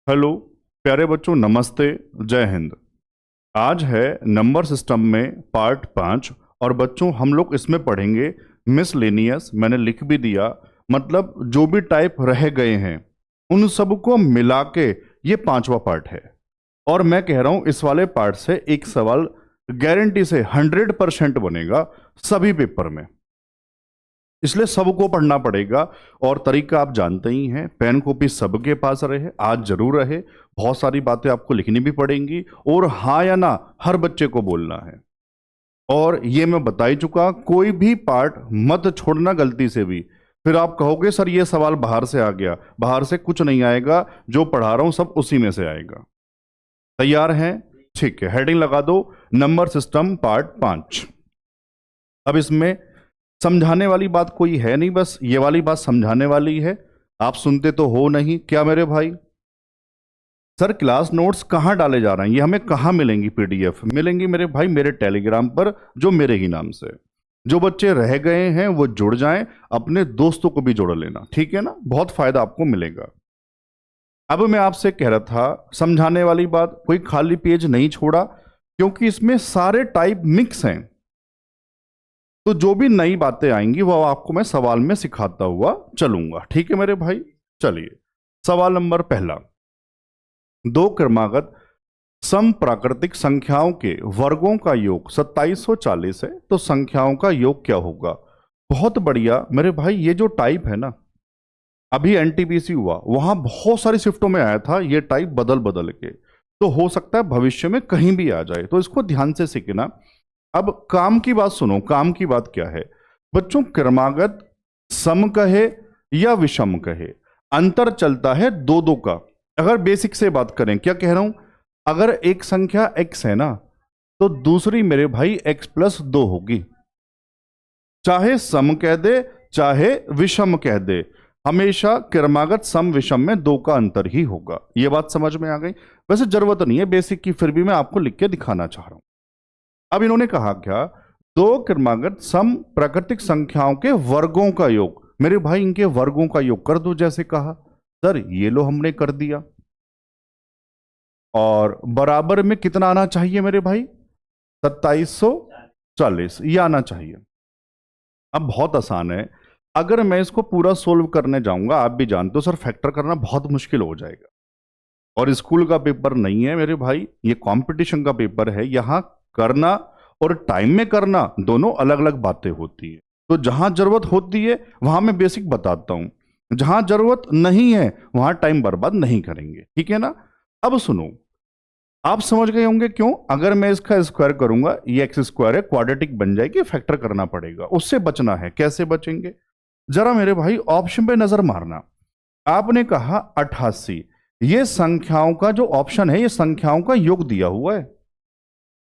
Hello प्यारे बच्चों, नमस्ते, जय हिंद। आज है नंबर सिस्टम में पार्ट 5 और बच्चों हम लोग इसमें पढ़ेंगे मिसलेनियस। मैंने लिख भी दिया, मतलब जो भी टाइप रह गए हैं उन सबको मिला के ये 5वां पार्ट है। और मैं कह रहा हूं इस वाले पार्ट से एक सवाल गारंटी से 100% बनेगा सभी पेपर में, इसलिए सबको पढ़ना पड़ेगा। और तरीका आप जानते ही हैं, पेन कॉपी सबके पास रहे, आज जरूर रहे। बहुत सारी बातें आपको लिखनी भी पड़ेंगी और हाँ या ना हर बच्चे को बोलना है। और ये मैं बता ही चुका, कोई भी पार्ट मत छोड़ना गलती से भी। फिर आप कहोगे सर ये सवाल बाहर से आ गया। बाहर से कुछ नहीं आएगा, जो पढ़ा रहा हूं सब उसी में से आएगा। तैयार हैं? ठीक है, हेडिंग लगा दो, नंबर सिस्टम पार्ट 5। अब इसमें समझाने वाली बात कोई है नहीं, बस ये वाली बात समझाने वाली है। आप सुनते तो हो नहीं क्या मेरे भाई? सर क्लास नोट्स कहाँ डाले जा रहे हैं, ये हमें कहाँ मिलेंगी? पीडीएफ मिलेंगी मेरे भाई मेरे टेलीग्राम पर, जो मेरे ही नाम से। जो बच्चे रह गए हैं वो जुड़ जाएं, अपने दोस्तों को भी जोड़ लेना, ठीक है ना? बहुत फायदा आपको मिलेगा। अब मैं आपसे कह रहा था समझाने वाली बात, कोई खाली पेज नहीं छोड़ा, क्योंकि इसमें सारे टाइप मिक्स हैं। तो जो भी नई बातें आएंगी वो आपको मैं सवाल में सिखाता हुआ चलूंगा, ठीक है मेरे भाई? चलिए, सवाल नंबर पहला। दो क्रमागत सम प्राकृतिक संख्याओं के वर्गों का योग 2740 है, तो संख्याओं का योग क्या होगा? बहुत बढ़िया मेरे भाई। ये जो टाइप है ना, अभी एनटीपीसी हुआ, वहां बहुत सारी शिफ्टों में आया था ये टाइप बदल बदल के, तो हो सकता है भविष्य में कहीं भी आ जाए, तो इसको ध्यान से सीखना। अब काम की बात सुनो, काम की बात क्या है बच्चों? क्रमागत सम कहे या विषम कहे, अंतर चलता है दो दो का। अगर बेसिक से बात करें, क्या कह रहा हूं? अगर एक संख्या x है ना, तो दूसरी मेरे भाई x+2 होगी। चाहे सम कह दे चाहे विषम कह दे, हमेशा क्रमागत सम विषम में दो का अंतर ही होगा। यह बात समझ में आ गई? वैसे जरूरत नहीं है बेसिक की, फिर भी मैं आपको लिख के दिखाना चाह रहा हूं। अब इन्होंने कहा क्या? दो क्रमागत सम प्राकृतिक संख्याओं के वर्गों का योग। मेरे भाई इनके वर्गों का योग कर दो, जैसे कहा। सर ये लो हमने कर दिया, और बराबर में कितना आना चाहिए मेरे भाई? 2740 ये आना चाहिए। अब बहुत आसान है, अगर मैं इसको पूरा सोल्व करने जाऊंगा, आप भी जानते हो सर फैक्टर करना बहुत मुश्किल हो जाएगा। और स्कूल का पेपर नहीं है मेरे भाई, ये कंपटीशन का पेपर है। यहां करना और टाइम में करना दोनों अलग अलग बातें होती है। तो जहां जरूरत होती है वहां मैं बेसिक बताता हूं, जहां जरूरत नहीं है वहां टाइम बर्बाद नहीं करेंगे, ठीक है ना? अब सुनो, आप समझ गए होंगे क्यों। अगर मैं इसका स्क्वायर करूंगा, ये x² है, क्वाड्रेटिक बन जाएगी, फैक्टर करना पड़ेगा, उससे बचना है। कैसे बचेंगे? जरा मेरे भाई ऑप्शन पे नजर मारना। आपने कहा 88, ये संख्याओं का जो ऑप्शन है, ये संख्याओं का योग दिया हुआ है।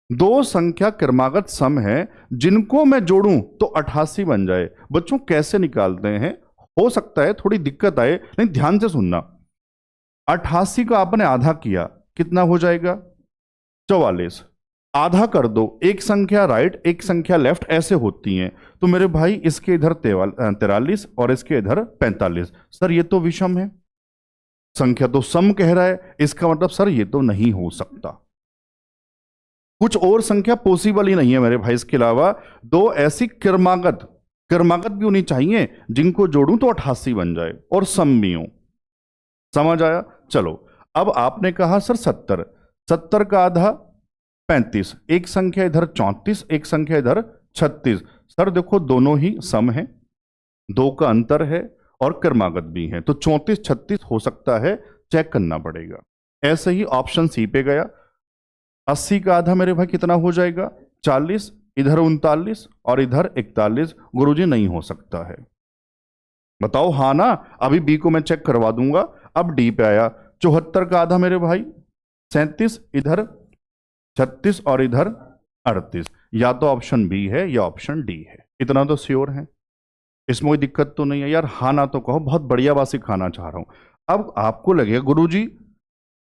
दो संख्या क्रमागत सम है, जिनको मैं जोड़ूं तो 88 बन जाए। बच्चों कैसे निकालते हैं? हो सकता है थोड़ी दिक्कत आए, लेकिन ध्यान से सुनना। 88 का आपने आधा किया, कितना हो जाएगा? 44। आधा कर दो, एक संख्या राइट एक संख्या लेफ्ट ऐसे होती हैं, तो मेरे भाई इसके इधर 43 और इसके इधर 45। सर ये तो विषम है, संख्या तो सम कह रहा है, इसका मतलब सर ये तो नहीं हो सकता। कुछ और संख्या पॉसिबल ही नहीं है मेरे भाई। इसके अलावा दो ऐसी क्रमागत क्रमागत भी होनी चाहिए जिनको जोड़ूं तो 88 बन जाए और सम भी हो। समझ आया? चलो, अब आपने कहा सर 70, 70 का आधा 35, एक संख्या इधर 34 एक संख्या इधर 36। सर देखो दोनों ही सम है, दो का अंतर है और क्रमागत भी है, तो 34 36 हो सकता है, चेक करना पड़ेगा। ऐसे ही ऑप्शन सी पे गया। 80 का आधा मेरे भाई कितना हो जाएगा? 40, इधर 39 और इधर 41। गुरुजी नहीं हो सकता है, बताओ हाँ ना? अभी बी को मैं चेक करवा दूंगा। अब डी पे आया। 74 का आधा मेरे भाई 37, इधर 36 और इधर 38। या तो ऑप्शन बी है या ऑप्शन डी है, इतना तो श्योर है, इसमें कोई दिक्कत तो नहीं है यार। हाँ ना तो कहो, बहुत बढ़िया बात सिखाना चाह रहा हूं। अब आपको लगेगा गुरुजी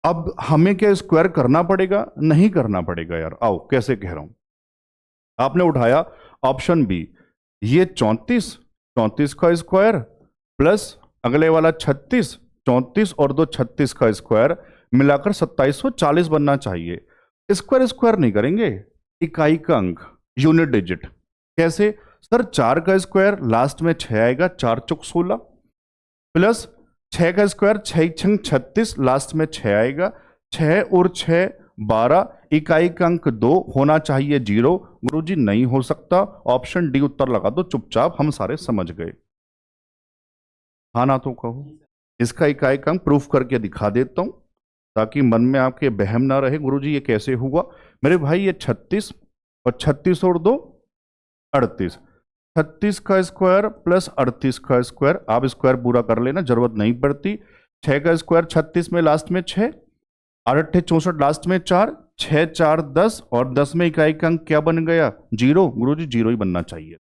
अब हमें क्या स्क्वायर करना पड़ेगा? नहीं करना पड़ेगा यार। आओ कैसे कह रहा हूं। आपने उठाया ऑप्शन बी, ये 34, 34 का स्क्वायर प्लस अगले वाला 36, 34 और दो 36 का स्क्वायर। मिलाकर 2740 बनना चाहिए। स्क्वायर स्क्वायर नहीं करेंगे, इकाई का अंक, यूनिट डिजिट। कैसे सर? 4 का स्क्वायर लास्ट में 6 आएगा, 4 चौक 16, प्लस 6 का स्क्वायर 6 छंग 36, लास्ट में 6 आएगा, 6 और 6 12, इकाई का अंक 2 होना चाहिए 0। गुरुजी नहीं हो सकता, ऑप्शन डी उत्तर लगा दो चुपचाप, हम सारे समझ गए। हाँ ना तो कहो। इसका इकाई का अंक प्रूफ करके दिखा देता हूं ताकि मन में आपके बहम ना रहे, गुरुजी ये कैसे हुआ। मेरे भाई ये 36 और 36 और 2 38, 36 का स्क्वायर प्लस 38 का स्क्वायर, आप स्क्वायर पूरा कर लेना, जरूरत नहीं पड़ती। 6 का स्क्वायर 36 में लास्ट में 6, 8 64 लास्ट में 4, 6 4 10, और 10 में इकाई का अंक क्या बन गया? 0। गुरुजी 0 ही बनना चाहिए।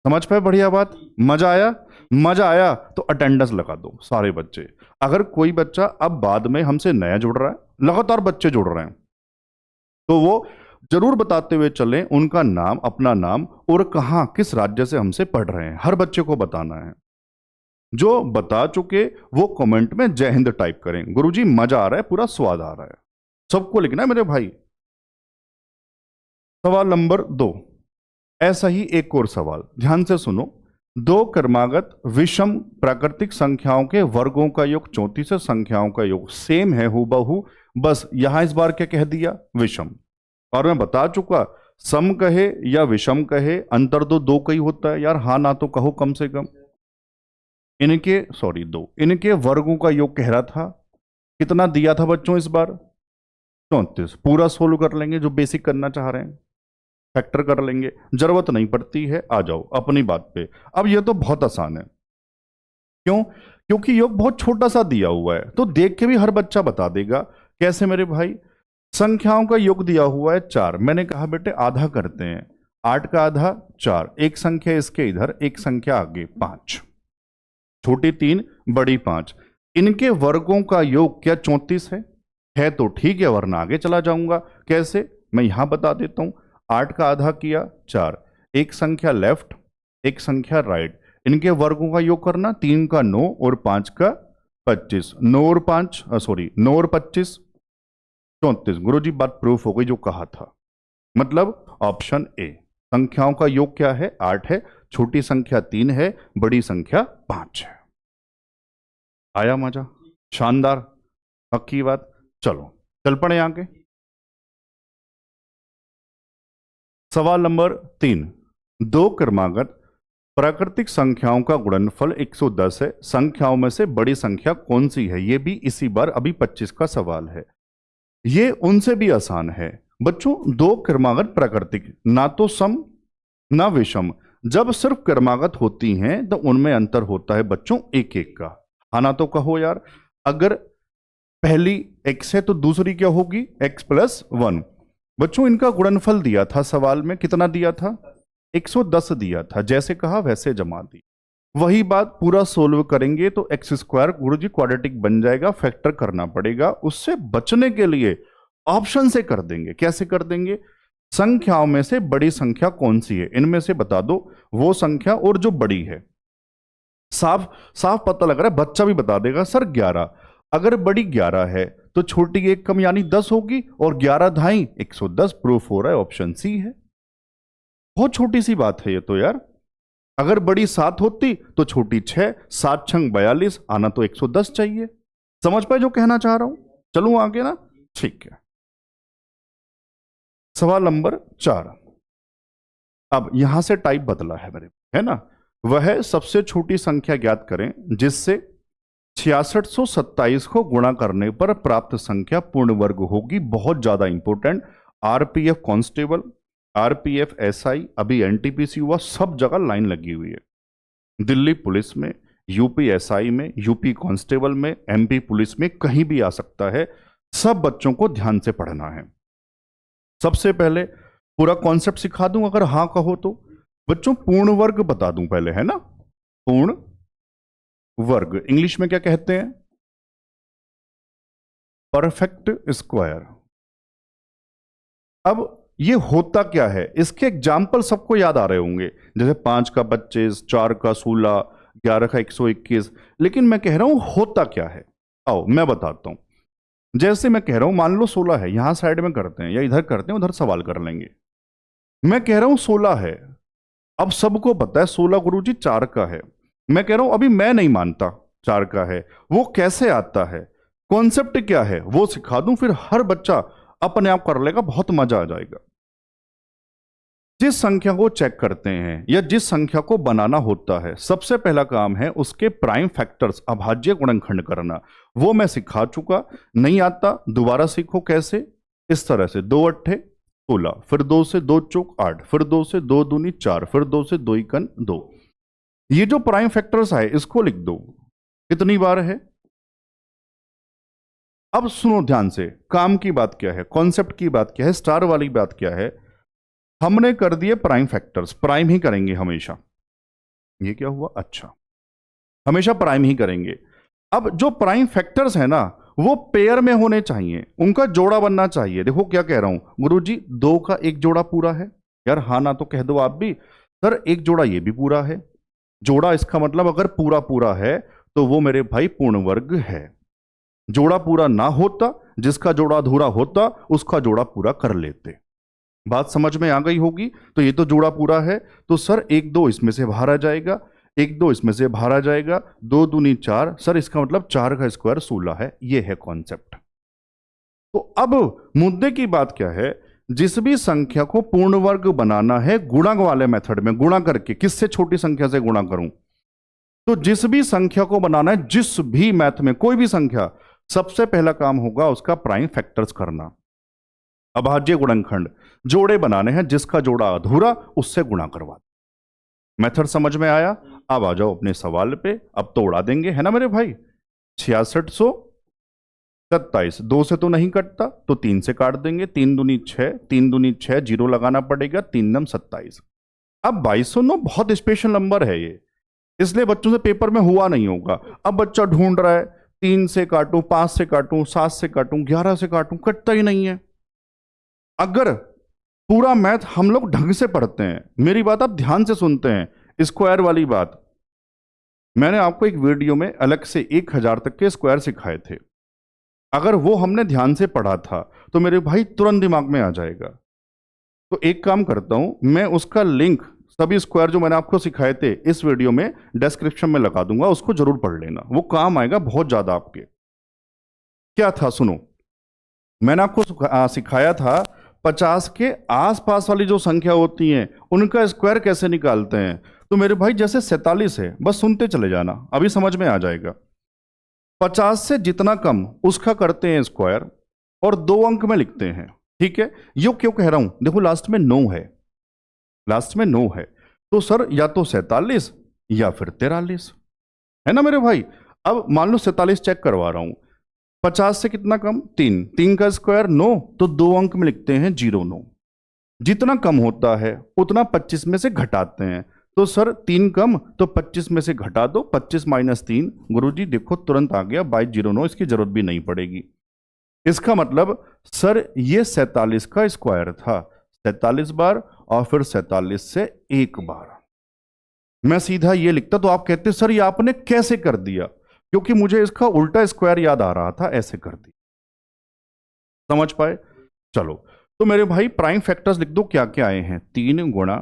समझ पाए? बढ़िया बात। मजा आया? मजा आया तो अटेंडेंस लगा दो सारे बच्चे। अगर कोई बच्चा अब बाद में हमसे नया जुड़ रहा है, लगातार बच्चे जुड़ रहे हैं, तो वो जरूर बताते हुए चलें उनका नाम, अपना नाम और कहां किस राज्य से हमसे पढ़ रहे हैं, हर बच्चे को बताना है। जो बता चुके वो कमेंट में जय हिंद टाइप करें। गुरुजी मजा आ रहा है, पूरा स्वाद आ रहा है, सबको लिखना है मेरे भाई। सवाल नंबर 2, ऐसा ही एक और सवाल, ध्यान से सुनो। 2 क्रमागत विषम प्राकृतिक संख्याओं के वर्गों का योग 34 संख्याओं का योग सेम है हूबहू, बस यहां इस बार क्या कह दिया? विषम। और मैं बता चुका, सम कहे या विषम कहे अंतर तो 2 का ही होता है यार, हाँ ना तो कहो कम से कम। इनके 2 इनके वर्गों का योग कह रहा था, कितना दिया था बच्चों इस बार? 34। पूरा सोल्व कर लेंगे जो बेसिक करना चाह रहे हैं, फैक्टर कर लेंगे, जरूरत नहीं पड़ती है, आ जाओ अपनी बात पे। अब ये तो बहुत आसान है, क्यों? क्योंकि योग बहुत छोटा सा दिया हुआ है, तो देख के भी हर बच्चा बता देगा। कैसे मेरे भाई? संख्याओं का योग दिया हुआ है 4, मैंने कहा बेटे आधा करते हैं, 8 का आधा 4, एक संख्या इसके इधर, एक संख्या आगे 5, छोटी 3 बड़ी 5, इनके वर्गों का योग क्या 34 है तो ठीक है, वरना आगे चला जाऊंगा। कैसे? मैं यहां बता देता हूं। 8 का आधा किया 4, एक संख्या लेफ्ट एक संख्या राइट, इनके वर्गों का योग करना, 3 का 9 और 5 का 25, 9 और 5 9 और 25 34। गुरुजी बात प्रूफ हो गई जो कहा था, मतलब ऑप्शन ए। संख्याओं का योग क्या है? 8 है, छोटी संख्या 3 है, बड़ी संख्या 5 है। आया मजा? शानदार, पक्की बात। चलो चल पड़े आगे। सवाल नंबर 3, 2 क्रमागत प्राकृतिक संख्याओं का गुणनफल 110 है, संख्याओं में से बड़ी संख्या कौन सी है? यह भी इसी बार अभी 25 का सवाल है। ये उनसे भी आसान है बच्चों। 2 क्रमागत प्राकृतिक, ना तो सम ना विषम। जब सिर्फ क्रमागत होती हैं तो उनमें अंतर होता है बच्चों एक एक का। हाँ ना तो कहो यार। अगर पहली x है तो दूसरी क्या होगी? x plus 1। बच्चों इनका गुणनफल दिया था सवाल में, कितना दिया था? 110 दिया था, जैसे कहा वैसे जमा दी। वही बात पूरा सोल्व करेंगे तो एक्स स्क्वायर गुरुजी क्वाड्रेटिक बन जाएगा, फैक्टर करना पड़ेगा। उससे बचने के लिए ऑप्शन से कर देंगे। कैसे कर देंगे? संख्याओं में से बड़ी संख्या कौन सी है, इनमें से बता दो वो संख्या और जो बड़ी है। साफ साफ पता लग रहा है, बच्चा भी बता देगा सर 11। अगर बड़ी 11 है तो छोटी एक कम यानी 10 होगी, और 11 ढाई 110। प्रूफ हो रहा है, ऑप्शन सी है। बहुत छोटी सी बात है ये तो यार। अगर बड़ी 7 होती तो छोटी 6, 7 छंग 42, आना तो 110 चाहिए। समझ पाए जो कहना चाह रहा हूं? चलूं आगे ना? ठीक है। सवाल नंबर 4। अब यहां से टाइप बदला है मेरे, है ना? वह सबसे छोटी संख्या ज्ञात करें जिससे 6627 को गुणा करने पर प्राप्त संख्या पूर्ण वर्ग होगी। बहुत ज्यादा important. RPF constable, RPF SI, अभी एनटीपीसी हुआ, सब जगह लाइन लगी हुई है। दिल्ली पुलिस में, यूपी एसआई में, यूपी कांस्टेबल में, एमपी पुलिस में, कहीं भी आ सकता है। सब बच्चों को ध्यान से पढ़ना है। सबसे पहले पूरा कॉन्सेप्ट सिखा दूं अगर हां कहो तो। बच्चों पूर्ण वर्ग बता दूं पहले, है ना? पूर्ण वर्ग इंग्लिश में क्या कहते हैं? Perfect square. अब ये होता क्या है, इसके एग्जाम्पल सबको याद आ रहे होंगे, जैसे 5 का 25, 4 का 16, 11 का 121। लेकिन मैं कह रहा हूं होता क्या है। आओ मैं बताता हूं। जैसे मैं कह रहा हूं, मान लो 16 है, यहां साइड में करते हैं या इधर करते हैं, उधर सवाल कर लेंगे। मैं कह रहा हूं 16 है, अब सबको पता है 16 गुरुजी 4 का है। मैं कह रहा हूं अभी मैं नहीं मानता 4 का है, वो कैसे आता है, कॉन्सेप्ट क्या है वो सिखा दूं, फिर हर बच्चा अपने आप कर लेगा, बहुत मजा आ जाएगा। जिस संख्या को चेक करते हैं या जिस संख्या को बनाना होता है, सबसे पहला काम है उसके प्राइम फैक्टर्स अभाज्य गुणनखंड करना। वो मैं सिखा चुका, नहीं आता दोबारा सीखो कैसे। इस तरह से 2 अट्ठे 16, फिर 2 से 2 चौक 8, फिर 2 से 2 दूनी 4, फिर 2 से 2 इकन 2। ये जो प्राइम फैक्टर्स है इसको लिख दो, कितनी बार है। अब सुनो ध्यान से, काम की बात क्या है, कॉन्सेप्ट की बात क्या है, स्टार वाली बात क्या है। हमने कर दिए प्राइम फैक्टर्स, प्राइम ही करेंगे हमेशा। ये क्या हुआ, अच्छा हमेशा प्राइम ही करेंगे। अब जो प्राइम फैक्टर्स है ना वो पेयर में होने चाहिए, उनका जोड़ा बनना चाहिए। देखो क्या कह रहा हूं गुरुजी, 2 का एक जोड़ा पूरा है। यार हाँ ना तो कह दो आप भी, सर एक जोड़ा ये भी पूरा है। जोड़ा इसका मतलब अगर पूरा पूरा है तो वो मेरे भाई पूर्ण वर्ग है। जोड़ा पूरा ना होता, जिसका जोड़ा अधूरा होता उसका जोड़ा पूरा कर लेते। बात समझ में आ गई होगी। तो ये तो जोड़ा पूरा है, तो सर 1 2 इसमें से बाहर आ जाएगा, 1 2 इसमें से बाहर आ जाएगा, 2 दूनी 4, सर इसका मतलब 4 का स्क्वायर 16 है। ये है कॉन्सेप्ट। तो अब मुद्दे की बात क्या है, जिस भी संख्या को पूर्ण वर्ग बनाना है गुणा वाले मेथड में, गुणा करके, किससे छोटी संख्या से गुणा करूं, तो जिस भी संख्या को बनाना है, जिस भी मैथ में कोई भी संख्या, सबसे पहला काम होगा उसका प्राइम फैक्टर्स करना, अभाज्य गुणनखंड, जोड़े बनाने हैं, जिसका जोड़ा अधूरा उससे गुणा करवा। मेथड समझ में आया। अब आ जाओ अपने सवाल पे, अब तो उड़ा देंगे है ना मेरे भाई। 6627, 2 से तो नहीं कटता तो 3 से काट देंगे, 3 दूनी 6, 3 दूनी 6, जीरो लगाना पड़ेगा, 3 नम 27। अब 2209 बहुत स्पेशल नंबर है ये, इसलिए बच्चों से पेपर में हुआ नहीं होगा। अब बच्चा ढूंढ रहा है 3 से काटूं, 5 से काटूं, 7 से काटूं, 11 से काटूं, कटता ही नहीं है। अगर पूरा मैथ हम लोग ढंग से पढ़ते हैं, मेरी बात आप ध्यान से सुनते हैं, स्क्वायर वाली बात मैंने आपको एक वीडियो में अलग से 1000 तक के स्क्वायर सिखाए थे। अगर वो हमने ध्यान से पढ़ा था तो मेरे भाई तुरंत दिमाग में आ जाएगा। तो एक काम करता हूं, मैं उसका लिंक सभी स्क्वायर जो मैंने आपको सिखाए थे इस वीडियो में डिस्क्रिप्शन में लगा दूंगा, उसको जरूर पढ़ लेना, वो काम आएगा बहुत ज्यादा आपके। क्या था सुनो, मैंने आपको सिखाया था 50 के आसपास वाली जो संख्या होती हैं उनका स्क्वायर कैसे निकालते हैं। तो मेरे भाई जैसे 47 है, बस सुनते चले जाना, अभी समझ में आ जाएगा। 50 से जितना कम उसका करते हैं स्क्वायर और 2 अंक में लिखते हैं, ठीक है। यो क्यों कह रहा हूं, देखो लास्ट में 9 है, लास्ट में 9 है, तो सर या तो 47 या फिर 43 है ना मेरे भाई। अब मान लो 47 चेक करवा रहा हूं, 50 से कितना कम, 3, 3 का स्क्वायर 9, तो 2 अंक में लिखते हैं 09। जितना कम होता है उतना 25 में से घटाते हैं, तो सर 3 कम तो 25 में से घटा दो, 25 माइनस 3, गुरुजी देखो तुरंत आ गया 2209, इसकी जरूरत भी नहीं पड़ेगी। इसका मतलब सर ये 47 का स्क्वायर था, 47 बार और फिर 47 से 1 बार। मैं सीधा ये लिखता तो आप कहते सर ये आपने कैसे कर दिया, क्योंकि मुझे इसका उल्टा स्क्वायर याद आ रहा था, ऐसे कर दी। समझ पाए। चलो तो मेरे भाई प्राइम फैक्टर्स लिख दो, क्या क्या आए हैं, 3 गुणा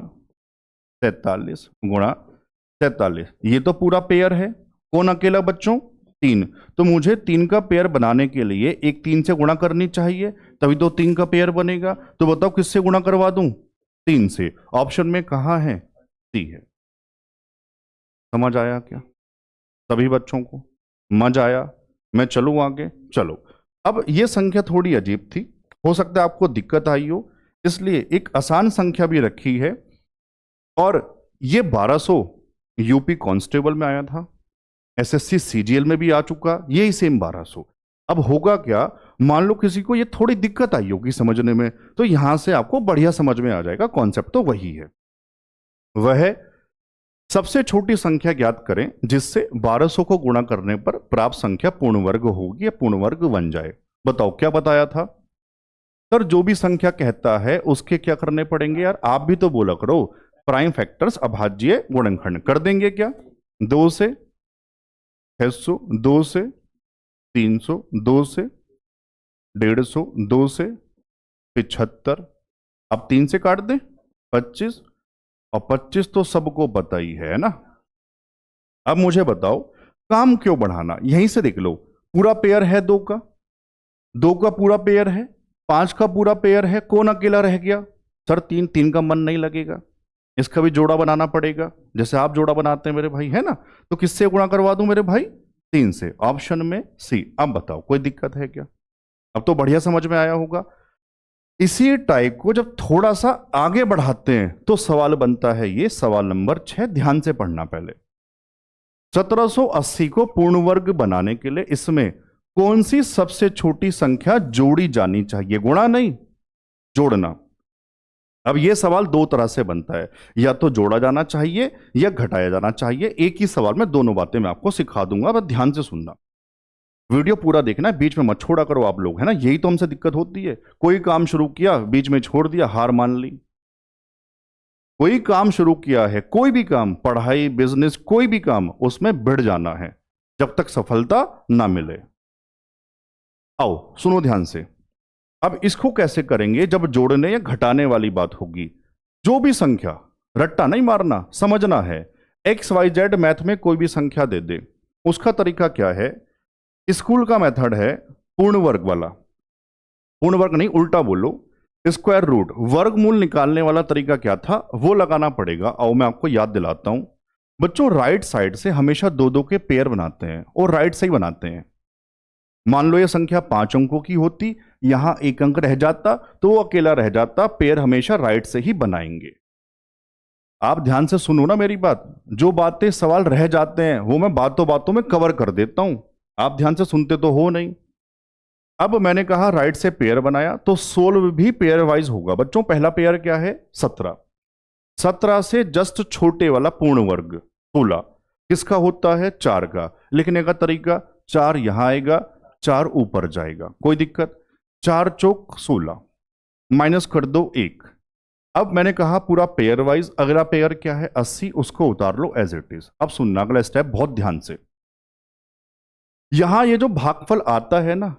47 गुणा 47, ये तो पूरा पेयर है। कौन अकेला बच्चों, 3, तो मुझे 3 का पेयर बनाने के लिए एक 3 से गुणा करनी चाहिए, तभी तो 3 का पेयर बनेगा। तो बताओ किससे गुणा करवा दूं, 3 से। ऑप्शन में कहां है, सी है। समझ आया क्या सभी बच्चों को, मजा आया। मैं चलूं आगे, चलो। अब ये संख्या थोड़ी अजीब थी, हो सकता है आपको दिक्कत आई हो, इसलिए एक आसान संख्या भी रखी है। और ये 1200 यूपी कांस्टेबल में आया था, एसएससी सीजीएल में भी आ चुका, यही सेम 1200। अब होगा क्या, मान लो किसी को ये थोड़ी दिक्कत आई होगी समझने में, तो यहां से आपको बढ़िया समझ में आ जाएगा, कॉन्सेप्ट तो वही है। वह सबसे छोटी संख्या ज्ञात करें जिससे 1200 को गुणा करने पर प्राप्त संख्या पूर्ण वर्ग होगी या पूर्ण वर्ग बन जाए। बताओ क्या बताया था सर, जो भी संख्या कहता है उसके क्या करने पड़ेंगे यार, आप भी तो बोला करो, प्राइम फैक्टर्स अभाज्य गुणनखंड कर देंगे क्या, 2 से 2 से 300, 2 से 150, 2 से 75, अब 3 से काट दें 25, और 25 तो सबको पता ही है ना। अब मुझे बताओ काम क्यों बढ़ाना, यहीं से देख लो। पूरा पेयर है 2 का, 2 का पूरा पेयर है, 5 का पूरा पेयर है, कौन अकेला रह गया? सर 3, 3 का मन नहीं लगेगा, इसका भी जोड़ा बनाना पड़ेगा, जैसे आप जोड़ा बनाते हैं मेरे भाई, है ना। तो किससे गुणा करवा दूं मेरे भाई? 3 से, ऑप्शन में सी। अब बताओ कोई दिक्कत है क्या? अब तो बढ़िया समझ में आया होगा। इसी टाइप को जब थोड़ा सा आगे बढ़ाते हैं तो सवाल बनता है ये सवाल नंबर 6, ध्यान से पढ़ना पहले। 1780 को पूर्ण वर्ग बनाने के लिए इसमें कौन सी सबसे छोटी संख्या जोड़ी जानी चाहिए? गुणा नहीं, जोड़ना। अब यह सवाल 2 तरह से बनता है, या तो जोड़ा जाना चाहिए या घटाया जाना चाहिए। एक ही सवाल में दोनों बातें मैं आपको सिखा दूंगा, बस ध्यान से सुनना, वीडियो पूरा देखना है, बीच में मत छोड़ा करो आप लोग, है ना। यही तो हमसे दिक्कत होती है, कोई काम शुरू किया बीच में छोड़ दिया, हार मान ली। कोई काम शुरू किया है, कोई भी काम, पढ़ाई, बिजनेस, कोई भी काम, उसमें बढ़ जाना है जब तक सफलता ना मिले। आओ सुनो ध्यान से। अब इसको कैसे करेंगे जब जोड़ने या घटाने वाली बात होगी? जो भी संख्या, रट्टा नहीं मारना, समझना है। एक्स वाई जेड मैथ में कोई भी संख्या दे दे, उसका तरीका क्या है? स्कूल का मेथड है पूर्ण वर्ग वाला, पूर्ण वर्ग नहीं, उल्टा बोलो, स्क्वायर रूट। वर्गमूल निकालने वाला तरीका क्या था वो लगाना पड़ेगा। आओ मैं आपको याद दिलाता हूं। बच्चों राइट साइड से हमेशा 2-2 के पेयर बनाते हैं, और राइट से ही बनाते हैं। मान लो ये संख्या 5 अंकों की होती, यहां 1 अंक रह जाता तो वो अकेला रह जाता, पेयर हमेशा राइट से ही बनाएंगे। आप ध्यान से सुनो ना मेरी बात, जो बातें सवाल रह जाते हैं वो मैं बातों बातों में कवर कर देता हूं, आप ध्यान से सुनते तो हो नहीं। अब मैंने कहा राइट से पेयर बनाया तो सोल्व भी पेयर वाइज होगा। बच्चों पहला पेयर क्या है? 17। 17 से जस्ट छोटे वाला पूर्ण वर्ग 16 किसका होता है? 4 का। लिखने का तरीका, 4 यहां आएगा, 4 ऊपर जाएगा, कोई दिक्कत। 4 चौक 16, माइनस कर दो 1। अब मैंने कहा पूरा पेयर वाइज, अगला पेयर क्या है? 80, उसको उतार लो एज इट इज। अब सुनना अगला स्टेप बहुत ध्यान से। यहां ये जो भागफल आता है ना,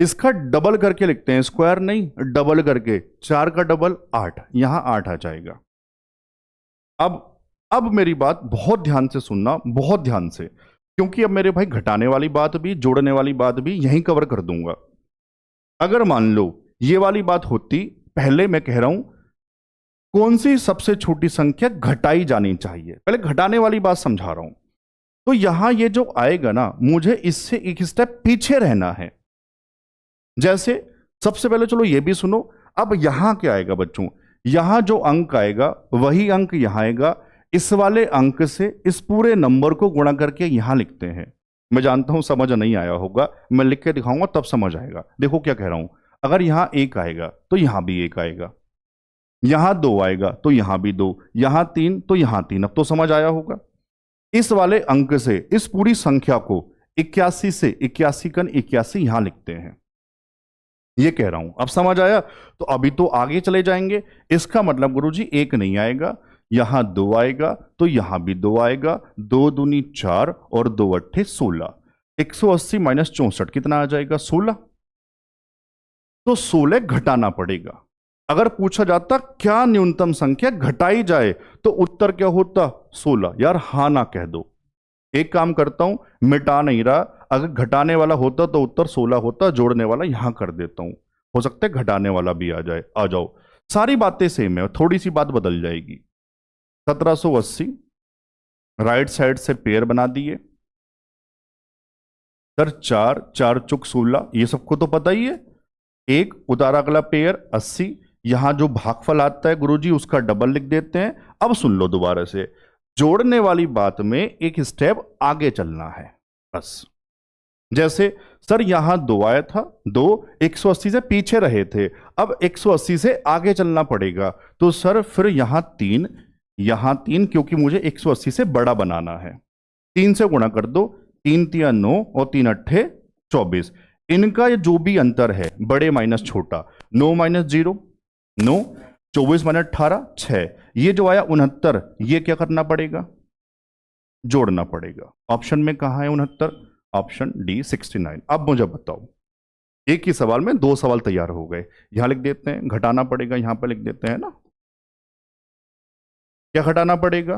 इसका डबल करके लिखते हैं, स्क्वायर नहीं, डबल करके। 4 का डबल 8, यहां 8 आ जाएगा। अब मेरी बात बहुत ध्यान से सुनना, बहुत ध्यान से, क्योंकि अब मेरे भाई घटाने वाली बात भी, जोड़ने वाली बात भी यहीं कवर कर दूंगा। अगर मान लो ये वाली बात होती, पहले मैं कह रहा हूं कौन सी सबसे छोटी संख्या घटाई जानी चाहिए, पहले घटाने वाली बात समझा रहा हूं। तो यहां ये जो आएगा ना, मुझे इससे एक स्टेप पीछे रहना है। जैसे सबसे पहले चलो ये भी सुनो। अब यहां क्या आएगा बच्चों? यहां जो अंक आएगा वही अंक यहां आएगा। इस वाले अंक से इस पूरे नंबर को गुणा करके यहां लिखते हैं। मैं जानता हूं समझ नहीं आया होगा, मैं लिख के दिखाऊंगा तब समझ आएगा। देखो क्या कह रहा हूं, अगर यहां 1 आएगा तो यहां भी 1 आएगा, यहां 2 आएगा तो यहां भी 2, यहां 3 तो यहां 3। अब तो समझ आया होगा। इस वाले अंक से इस पूरी संख्या को 81 से 81 कन 81 यहां लिखते हैं, ये कह रहा हूं। अब समझ आया? तो अभी तो आगे चले जाएंगे। इसका मतलब गुरुजी 1 नहीं आएगा, यहां 2 आएगा तो यहां भी 2 आएगा, 2 दूनी 4 और 2 अट्ठे 16। 180 माइनस 64 कितना आ जाएगा? 16। तो 16 घटाना पड़ेगा। अगर पूछा जाता क्या न्यूनतम संख्या घटाई जाए तो उत्तर क्या होता? 16। यार हां ना कह दो। एक काम करता हूं, मिटा नहीं रहा, अगर घटाने वाला होता तो उत्तर 16 होता, जोड़ने वाला यहां कर देता हूं, हो सकता है घटाने वाला भी आ जाए। आ जाओ, सारी बातें सेम है, थोड़ी सी बात बदल जाएगी। 1780 राइट साइड से पेयर बना दिए सर, 4 4 चुक 16, ये सबको तो पता ही है। 1 उतारा, अगला पेयर 80, यहां जो भागफल आता है गुरुजी उसका डबल लिख देते हैं। अब सुन लो दोबारा से, जोड़ने वाली बात में एक स्टेप आगे चलना है बस। जैसे सर यहां 2 आया था, 2 180 से पीछे रहे थे, अब 180 से आगे चलना पड़ेगा। तो सर फिर यहां 3, यहां 3, क्योंकि मुझे 180 से बड़ा बनाना है। 3 से गुणा कर दो, 3 तिया 9 और 3 अट्ठे 24। इनका जो भी अंतर है, बड़े माइनस छोटा, 9 माइनस 0 9, 24 माइनस 18 6, ये जो आया 69, ये क्या करना पड़ेगा? जोड़ना पड़ेगा। ऑप्शन में कहां है 69? Option D 69। अब मुझे बताओ, एक ही सवाल में दो सवाल तैयार हो गए। यहां लिख देते हैं, घटाना पड़ेगा, यहां पर लिख देते हैं ना। क्या घटाना पड़ेगा?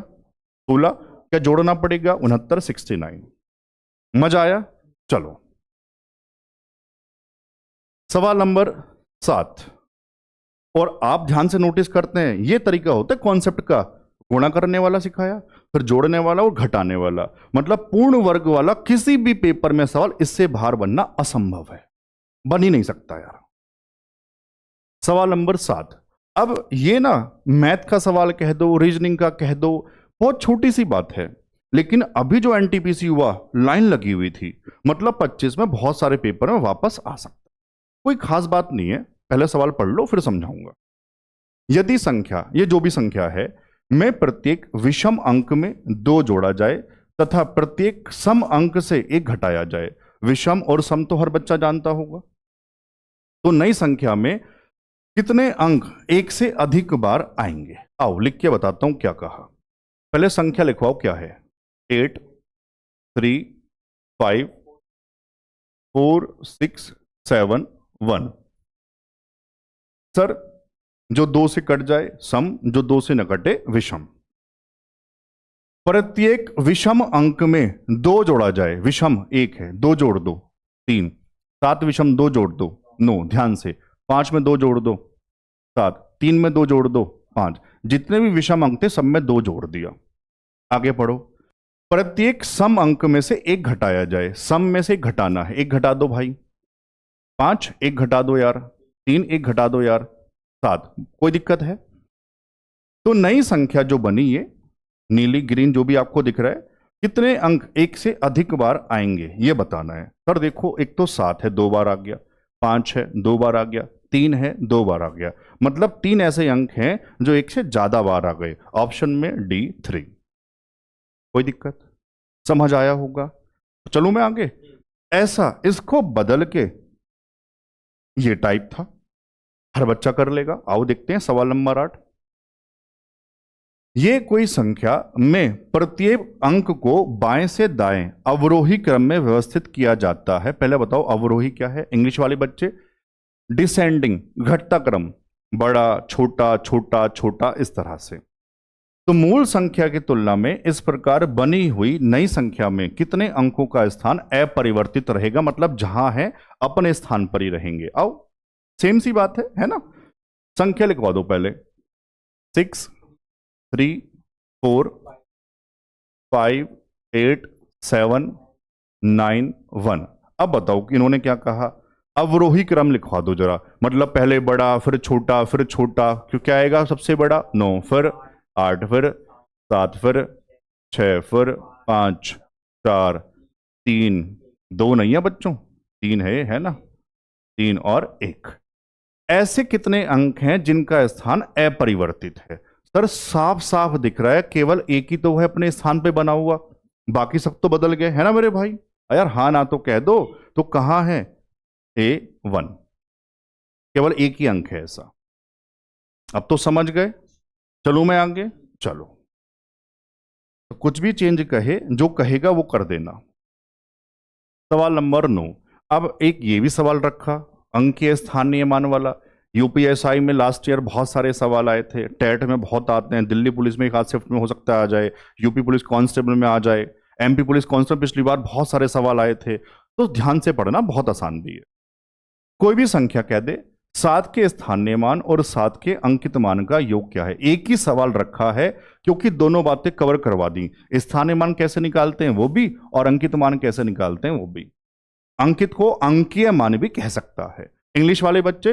16। क्या जोड़ना पड़ेगा? 69, 69। मजा आया? चलो, सवाल नंबर 7। और आप ध्यान से नोटिस करते हैं, यह तरीका होता है कॉन्सेप्ट का। गुणा करने वाला सिखाया, फिर जोड़ने वाला और घटाने वाला, मतलब पूर्ण वर्ग वाला किसी भी पेपर में सवाल इससे बाहर बनना असंभव है, बन ही नहीं सकता यार। सवाल नंबर 7। अब ये ना मैथ का सवाल कह दो, रीजनिंग का कह दो, बहुत छोटी सी बात है, लेकिन अभी जो एनटीपीसी हुआ लाइन लगी हुई थी, मतलब 25 में बहुत सारे पेपर में वापस आ सकता। कोई खास बात नहीं है, पहले सवाल पढ़ लो फिर समझाऊंगा। यदि संख्या, ये जो भी संख्या है, में प्रत्येक विषम अंक में 2 जोड़ा जाए तथा प्रत्येक सम अंक से 1 घटाया जाए। विषम और सम तो हर बच्चा जानता होगा। तो नई संख्या में कितने अंक 1 से अधिक बार आएंगे? आओ लिख के बताता हूं क्या कहा। पहले संख्या लिखवाओ, क्या है? 8, 3, 5, 4, 6, 7, 1। सर, जो 2 से कट जाए सम, जो 2 से न कटे विषम। प्रत्येक विषम अंक में 2 जोड़ा जाए। विषम 1 है, 2 जोड़ दो 3। 7 विषम 2 जोड़ दो 9, ध्यान से। 5 में 2 जोड़ दो 7, 3 में 2 जोड़ दो 5। जितने भी विषम अंक थे सब में 2 जोड़ दिया। आगे पढ़ो। प्रत्येक सम अंक में से 1 घटाया जाए। सम में से 1 घटाना है, 1 घटा दो भाई। 5, 1 घटा दो यार। 3, 1 घटा दो यार। 7, कोई दिक्कत है? तो नई संख्या जो बनी, ये नीली ग्रीन जो भी आपको दिख रहा है, कितने अंक 1 से अधिक बार आएंगे ये बताना है। सर देखो, एक तो 7 है, 2 बार आ गया। 5 है, 2 बार आ गया। 3 है, 2 बार आ गया। मतलब 3 ऐसे अंक हैं जो 1 से ज्यादा बार आ गए। ऑप्शन में डी 3। कोई दिक्कत? समझ आया होगा? चलो मैं आगे। ऐसा इसको बदल के, ये टाइप था, हर बच्चा कर लेगा। आओ देखते हैं सवाल नंबर 8। ये कोई संख्या में प्रत्येक अंक को बाएं से दाएं अवरोही क्रम में व्यवस्थित किया जाता है। पहले बताओ अवरोही क्या है? इंग्लिश वाले बच्चे, डिसेंडिंग, घटता क्रम, बड़ा छोटा छोटा छोटा, इस तरह से। तो मूल संख्या की तुलना में इस प्रकार बनी हुई नई संख्या में कितने अंकों का स्थान अपरिवर्तित रहेगा? मतलब जहां है अपने स्थान पर ही रहेंगे। आओ, सेम सी बात है ना? संख्या लिखवा दो पहले। 6, 3, 4, 5, 8, 7, 9, 1। अब बताओ कि इन्होंने क्या कहा? अवरोही क्रम लिखवा दो जरा। मतलब पहले बड़ा, फिर छोटा, फिर छोटा। क्यों, क्या आएगा सबसे बड़ा? 9, फिर 8, फिर 7, फिर 6, फिर 5, 4, 3, 2 नहीं है बच्चों, 3 है ना? 3 और 1। ऐसे कितने अंक हैं जिनका स्थान अपरिवर्तित है? सर साफ साफ दिख रहा है, केवल एक ही तो है अपने स्थान पे बना हुआ, बाकी सब तो बदल गए, है ना मेरे भाई? यार हाँ ना तो कह दो। तो कहां है? A1। केवल एक ही अंक है ऐसा। अब तो समझ गए? चलो मैं आगे। चलो, तो कुछ भी चेंज कहे, जो कहेगा वो कर देना। सवाल नंबर 9। अब एक ये भी सवाल रखा, अंकीय स्थानीय मान वाला। यूपीएसआई में लास्ट ईयर बहुत सारे सवाल आए थे, टेट में बहुत आते हैं, दिल्ली पुलिस में एक आध शिफ्ट में हो सकता है आ जाए, यूपी पुलिस कांस्टेबल में आ जाए, एमपी पुलिस कांस्टेबल पिछली बार बहुत सारे सवाल आए थे। तो ध्यान से पढ़ना, बहुत आसान भी है। कोई भी संख्या कह दे, 7 के स्थानीय मान और 7 के अंकित मान का योग क्या है? एक ही सवाल रखा है क्योंकि दोनों बातें कवर करवा दी। स्थानीय मान कैसे निकालते हैं वो भी, और अंकित मान कैसे निकालते हैं वो भी। अंकित को अंकीय मान भी कह सकता है। इंग्लिश वाले बच्चे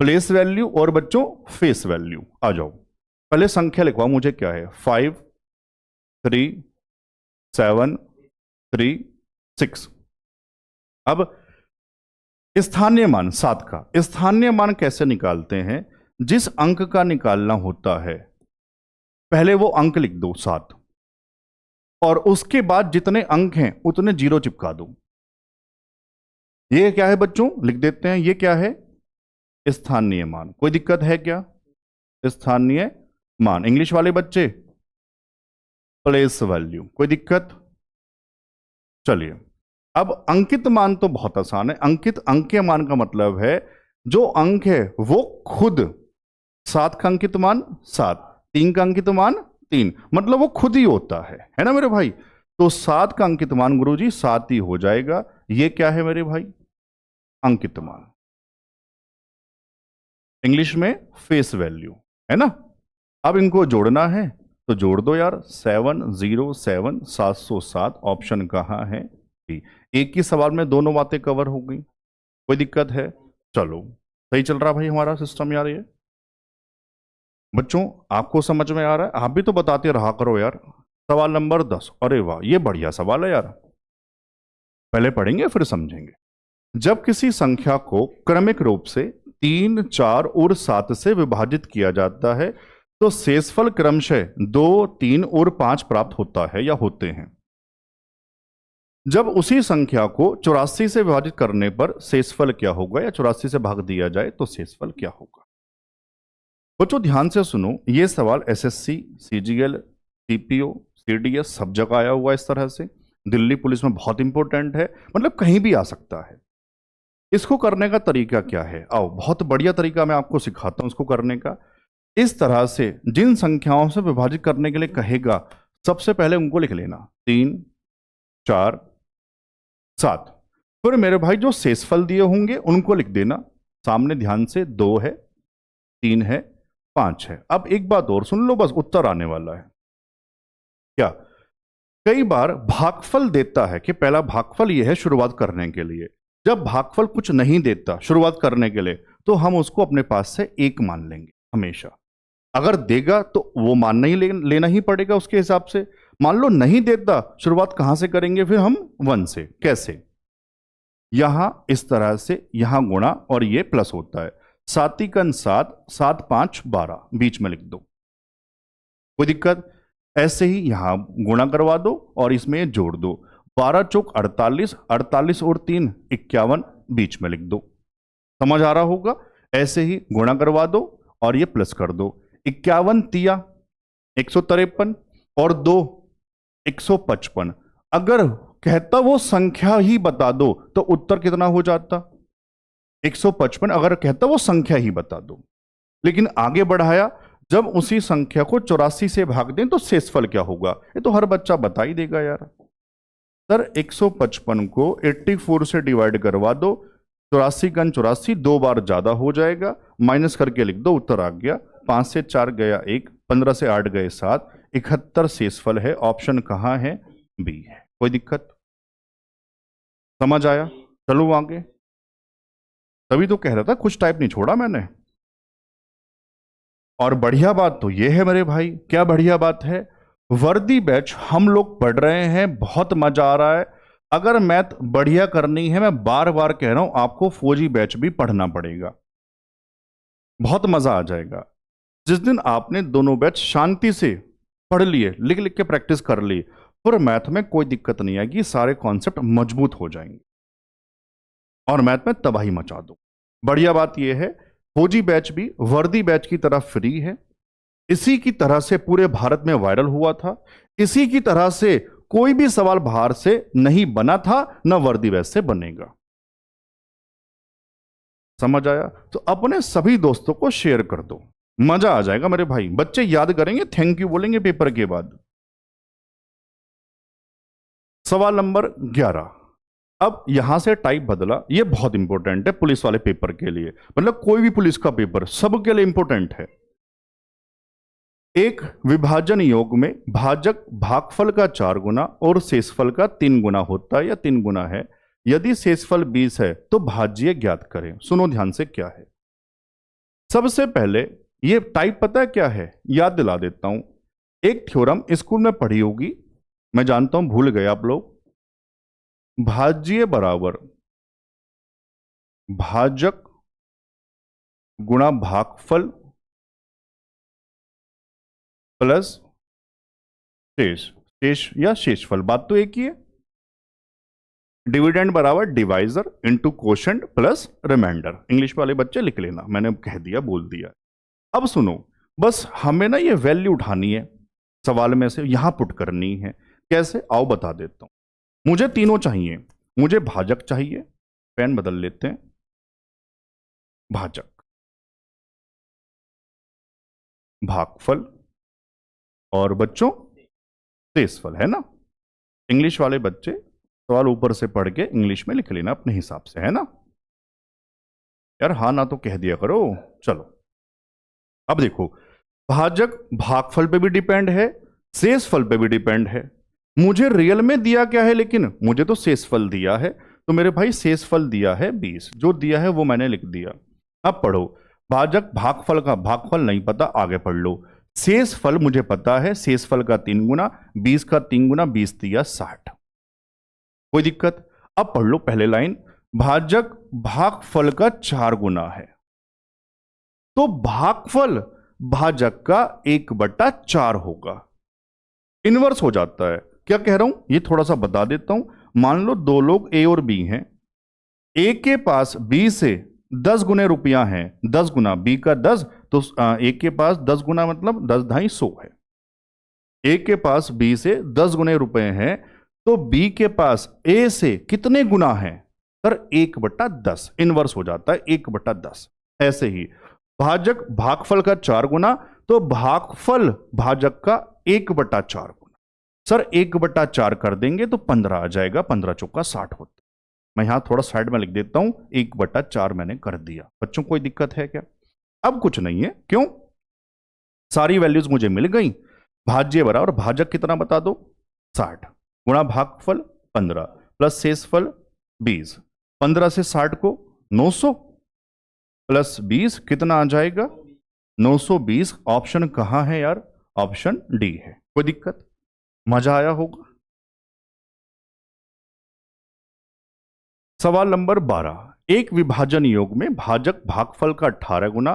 प्लेस वैल्यू, और बच्चों फेस वैल्यू। आ जाओ, पहले संख्या लिखवाओ मुझे, क्या है? 5, 3, 7, 3, 6। अब स्थानीय मान 7 का स्थानीय मान कैसे निकालते हैं? जिस अंक का निकालना होता है पहले वो अंक लिख दो 7, और उसके बाद जितने अंक हैं उतने 0 चिपका दो। ये क्या है बच्चों? लिख देते हैं, ये क्या है? स्थानीय मान। कोई दिक्कत है क्या? स्थानीय मान। इंग्लिश वाले बच्चे प्लेस वैल्यू। कोई दिक्कत? चलिए, अब अंकित मान तो बहुत आसान है। अंकित अंक के मान का मतलब है जो अंक है वो खुद, 7 का अंकित मान 7, 3 का अंकित मान 3, मतलब वो खुद ही होता है ना मेरे भाई। तो 7 का अंकित मान गुरुजी 7 ही हो जाएगा। ये क्या है मेरे भाई? अंकित मान, इंग्लिश में फेस वैल्यू, है ना। अब इनको जोड़ना है तो जोड़ दो यार, 707 707, ऑप्शन कहाँ है? बी। एक ही सवाल में दोनों बातें कवर हो गई, कोई दिक्कत है? चलो, सही चल रहा भाई हमारा सिस्टम यार। ये बच्चों आपको समझ में आ रहा है? आप भी तो बताते रहा करो यार। सवाल नंबर 10, अरे वाह ये बढ़िया सवाल है यार, पहले पढ़ेंगे फिर समझेंगे। जब किसी संख्या को क्रमिक रूप से 3, 4 और 7 से विभाजित किया जाता है तो शेषफल क्रमशः 2, 3 और 5 प्राप्त होता है या होते हैं। जब उसी संख्या को 84 से विभाजित करने पर शेषफल क्या होगा, या 84 से भाग दिया जाए तो शेषफल क्या होगा। बच्चों ध्यान से सुनो, यह सवाल एसएससी, सीजीएल, सीपीओ, सीडीएस सब जगह आया हुआ इस तरह से। दिल्ली पुलिस में बहुत इंपॉर्टेंट है, मतलब कहीं भी आ सकता है। इसको करने का तरीका क्या है? आओ बहुत बढ़िया तरीका मैं आपको सिखाता हूं इसको करने का। इस तरह से जिन संख्याओं से विभाजित करने के लिए कहेगा, सबसे पहले उनको लिख लेना, 3, 4, 7। फिर मेरे भाई जो शेषफल दिए होंगे उनको लिख देना सामने, ध्यान से, 2 है, 3 है, 5 है। अब एक बात और सुन लो, बस उत्तर आने वाला है। क्या कई बार भागफल देता है कि पहला भागफल यह है शुरुआत करने के लिए। जब भागफल कुछ नहीं देता शुरुआत करने के लिए तो हम उसको अपने पास से 1 मान लेंगे हमेशा। अगर देगा तो वो मानना ही लेना ही पड़ेगा उसके हिसाब से। मान लो नहीं देता, शुरुआत कहां से करेंगे फिर हम? 1 से। कैसे? यहां इस तरह से, यहां गुणा और ये प्लस होता है। 7 7, 7 5 12, बीच में लिख दो, कोई दिक्कत? ऐसे ही यहां गुणा करवा दो और इसमें जोड़ दो, 12 चौक 48, 48 और 3 51, बीच में लिख दो। समझ आ रहा होगा? ऐसे ही गुणा करवा दो और ये प्लस कर दो, 51 तिया 153 और 2 155। अगर कहता वो संख्या ही बता दो तो उत्तर कितना हो जाता? 155। अगर कहता वो संख्या ही बता दो, लेकिन आगे बढ़ाया, जब उसी संख्या को 84 से भाग दें तो शेषफल क्या होगा? ये तो हर बच्चा बता ही देगा यार। सर 155 को 84 से डिवाइड करवा दो, 84 का 84 2 बार ज्यादा हो जाएगा, माइनस करके लिख दो, उत्तर आ गया। 5 से 4 गया 1, 15 से 8 गए 7, 71 शेषफल है। ऑप्शन कहां है? बी है। कोई दिक्कत? समझ आया? चलो आगे। तभी तो कह रहा था कुछ टाइप नहीं छोड़ा मैंने। और बढ़िया बात तो ये है मेरे भाई, क्या बढ़िया बात है, वर्दी बैच हम लोग पढ़ रहे हैं, बहुत मजा आ रहा है। अगर मैथ बढ़िया करनी है, मैं बार बार कह रहा हूं, आपको फौजी बैच भी पढ़ना पड़ेगा, बहुत मजा आ जाएगा। जिस दिन आपने दोनों बैच शांति से पढ़ लिए, लिख लिख के प्रैक्टिस कर ली, फिर मैथ में कोई दिक्कत नहीं आएगी, सारे कॉन्सेप्ट मजबूत हो जाएंगे और मैथ में तबाही मचा दो। बढ़िया बात यह है, फौजी बैच भी वर्दी बैच की तरह फ्री है। इसी की तरह से पूरे भारत में वायरल हुआ था, इसी की तरह से कोई भी सवाल बाहर से नहीं बना था, न वर्दी बैच से बनेगा। समझ आया? तो अपने सभी दोस्तों को शेयर कर दो, मजा आ जाएगा मेरे भाई। बच्चे याद करेंगे, थैंक यू बोलेंगे पेपर के बाद। सवाल नंबर 11। अब यहां से टाइप बदला, यह बहुत इंपॉर्टेंट है पुलिस वाले पेपर के लिए, मतलब कोई भी पुलिस का पेपर सबके लिए इंपॉर्टेंट है। एक विभाजन योग में भाजक भागफल का 4 गुना और शेषफल का 3 गुना होता है या 3 गुना है। यदि शेषफल 20 है तो भाज्य ज्ञात करें। सुनो ध्यान से क्या है। सबसे पहले ये टाइप पता है क्या है, याद दिला देता हूं। एक थ्योरम स्कूल में पढ़ी होगी, मैं जानता हूं भूल गए आप लोग। भाज्य बराबर भाजक गुणा भागफल प्लस शेष, शेष या शेषफल, बात तो एक ही है। डिविडेंड बराबर divisor into quotient plus remainder. English वाले बच्चे लिख लेना, मैंने कह दिया, बोल दिया। अब सुनो, बस हमें ना ये वैल्यू उठानी है, सवाल में से यहां पुट करनी है। कैसे? आओ बता देता हूं। मुझे तीनों चाहिए, मुझे भाजक चाहिए, पेन बदल लेते हैं, भाजक, भागफल और बच्चों शेषफल, है ना। इंग्लिश वाले बच्चे सवाल ऊपर से पढ़ के इंग्लिश में लिख लेना अपने हिसाब से, है ना यार, हाँ ना तो कह दिया करो। चलो अब देखो, भाजक भागफल पे भी डिपेंड है, शेषफल पे भी डिपेंड है। मुझे रियल में दिया क्या है, लेकिन मुझे तो शेषफल दिया है, तो मेरे भाई शेषफल दिया है 20, जो दिया है वो मैंने लिख दिया। अब पढ़ो, भाजक भागफल का भागफल नहीं पता, आगे पढ़ लो। शेषफल मुझे पता है, शेषफल का 3 गुना, 20 का 3 गुना, 20 दिया 60, कोई दिक्कत। अब पढ़ लो पहले लाइन, भाजक भागफल का 4 गुना है, तो भागफल भाजक का 1/4 होगा, इनवर्स हो जाता है। क्या कह रहा हूं ये थोड़ा सा बता देता हूं। मान लो दो लोग ए और बी हैं, ए के पास बी से 10 गुने रुपया है, 10 गुना, बी का 10, तो ए के पास 10 गुना मतलब 10 ढाई 100 है। ए के पास बी से 10 गुने रुपए हैं, तो बी के पास ए से कितने गुना है सर, 1/10, इनवर्स हो जाता है 1/10। ऐसे ही भाजक भागफल का 4 गुना, तो भागफल भाजक का 1/4 गुना। सर 1/4 कर देंगे तो 15 आ जाएगा, 15 चौका 60 होता है। मैं यहां थोड़ा साइड में लिख देता हूं, 1/4 मैंने कर दिया। बच्चों कोई दिक्कत है क्या? अब कुछ नहीं है, क्यों, सारी वैल्यूज मुझे मिल गई। भाज्य बराबर भाजक कितना बता दो, 60 गुणा भागफल 15 प्लस शेषफल 20, 15 से 60 को 900 प्लस 20 कितना आ जाएगा, 920। ऑप्शन कहां है यार, ऑप्शन डी है। कोई दिक्कत, मजा आया होगा। सवाल नंबर 12, एक विभाजन योग में भाजक भागफल का 18 गुना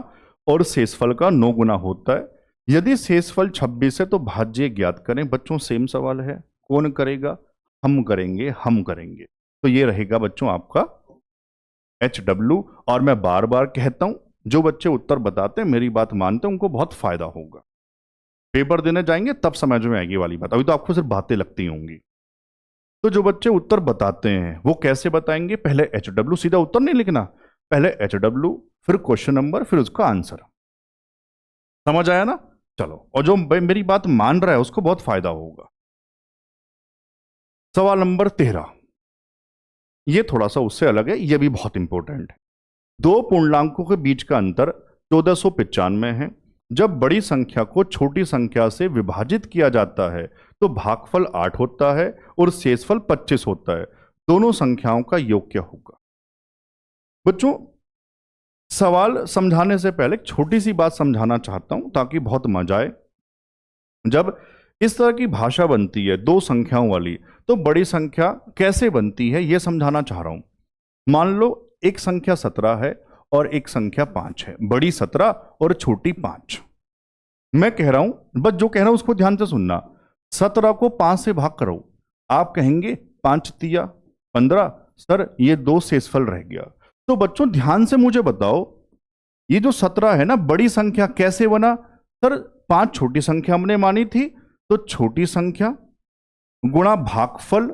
और शेषफल का 9 गुना होता है। यदि शेषफल 26 है तो भाज्य ज्ञात करें। बच्चों सेम सवाल है, कौन करेगा, हम करेंगे, हम करेंगे। तो ये रहेगा बच्चों आपका HW। और मैं बार बार कहता हूं, जो बच्चे उत्तर बताते हैं मेरी बात मानते हैं उनको बहुत फायदा होगा। पेपर देने जाएंगे तब समझ में आएगी वाली बात, अभी तो आपको सिर्फ बातें लगती होंगी। तो जो बच्चे उत्तर बताते हैं वो कैसे बताएंगे, पहले HW, सीधा उत्तर नहीं लिखना, पहले HW फिर क्वेश्चन नंबर फिर उसका आंसर। समझ आया ना। चलो, और जो मेरी बात मान रहा है उसको बहुत फायदा होगा। सवाल नंबर 13, ये थोड़ा सा उससे अलग है, ये भी बहुत इंपॉर्टेंट है। दो पूर्णांकों के बीच का अंतर 1495 है। जब बड़ी संख्या को छोटी संख्या से विभाजित किया जाता है तो भागफल 8 होता है और शेषफल 25 होता है। दोनों संख्याओं का योग क्या होगा? बच्चों सवाल समझाने से पहले एक छोटी सी बात समझाना चाहता हूं ताकि बहुत मजा आए। जब इस तरह की भाषा बनती है दो संख्याओं वाली, तो बड़ी संख्या कैसे बनती है यह समझाना चाह रहा हूं। मान लो एक संख्या 17 है और एक संख्या 5 है, बड़ी 17 और छोटी 5। मैं कह रहा हूं, बस जो कह रहा हूं उसको ध्यान से सुनना। 17 को 5 से भाग करो, आप कहेंगे 5 तिया 15, सर ये 2 शेषफल रह गया। तो बच्चों ध्यान से मुझे बताओ, ये जो 17 है ना बड़ी संख्या कैसे बना? सर 5 छोटी संख्या हमने मानी थी, तो छोटी संख्या गुणा भागफल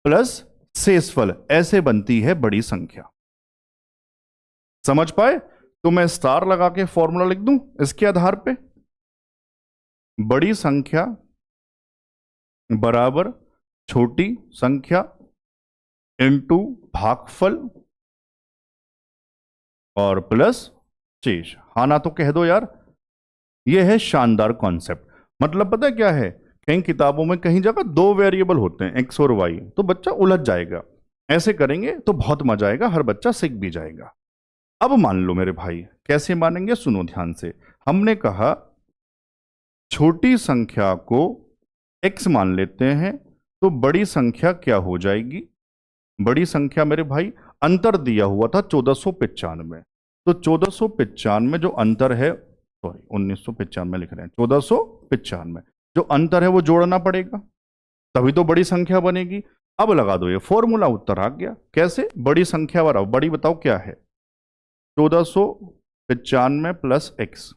प्लस शेषफल, ऐसे बनती है बड़ी संख्या। समझ पाए? तो मैं स्टार लगा के फॉर्मूला लिख दूं इसके आधार पे, बड़ी संख्या बराबर छोटी संख्या इनटू भागफल और प्लस शेष। हाँ ना तो कह दो यार, यह है शानदार कॉन्सेप्ट। मतलब पता है क्या है, कहीं किताबों में कहीं जगह 2 वेरिएबल होते हैं x और y, तो बच्चा उलझ जाएगा। ऐसे करेंगे तो बहुत मजा आएगा, हर बच्चा सीख भी जाएगा। अब मान लो मेरे भाई, कैसे मानेंगे सुनो ध्यान से। हमने कहा छोटी संख्या को x मान लेते हैं, तो बड़ी संख्या क्या हो जाएगी? बड़ी संख्या मेरे भाई, अंतर दिया हुआ था 1495, तो 1495 जो अंतर है, सॉरी 1995 लिख रहे हैं, 1495 जो अंतर है वो जोड़ना पड़ेगा, तभी तो बड़ी संख्या बनेगी। अब लगा दो ये फॉर्मूला, उत्तर आ गया। कैसे? बड़ी संख्या बराबर, बड़ी बताओ क्या है, 1495 प्लस x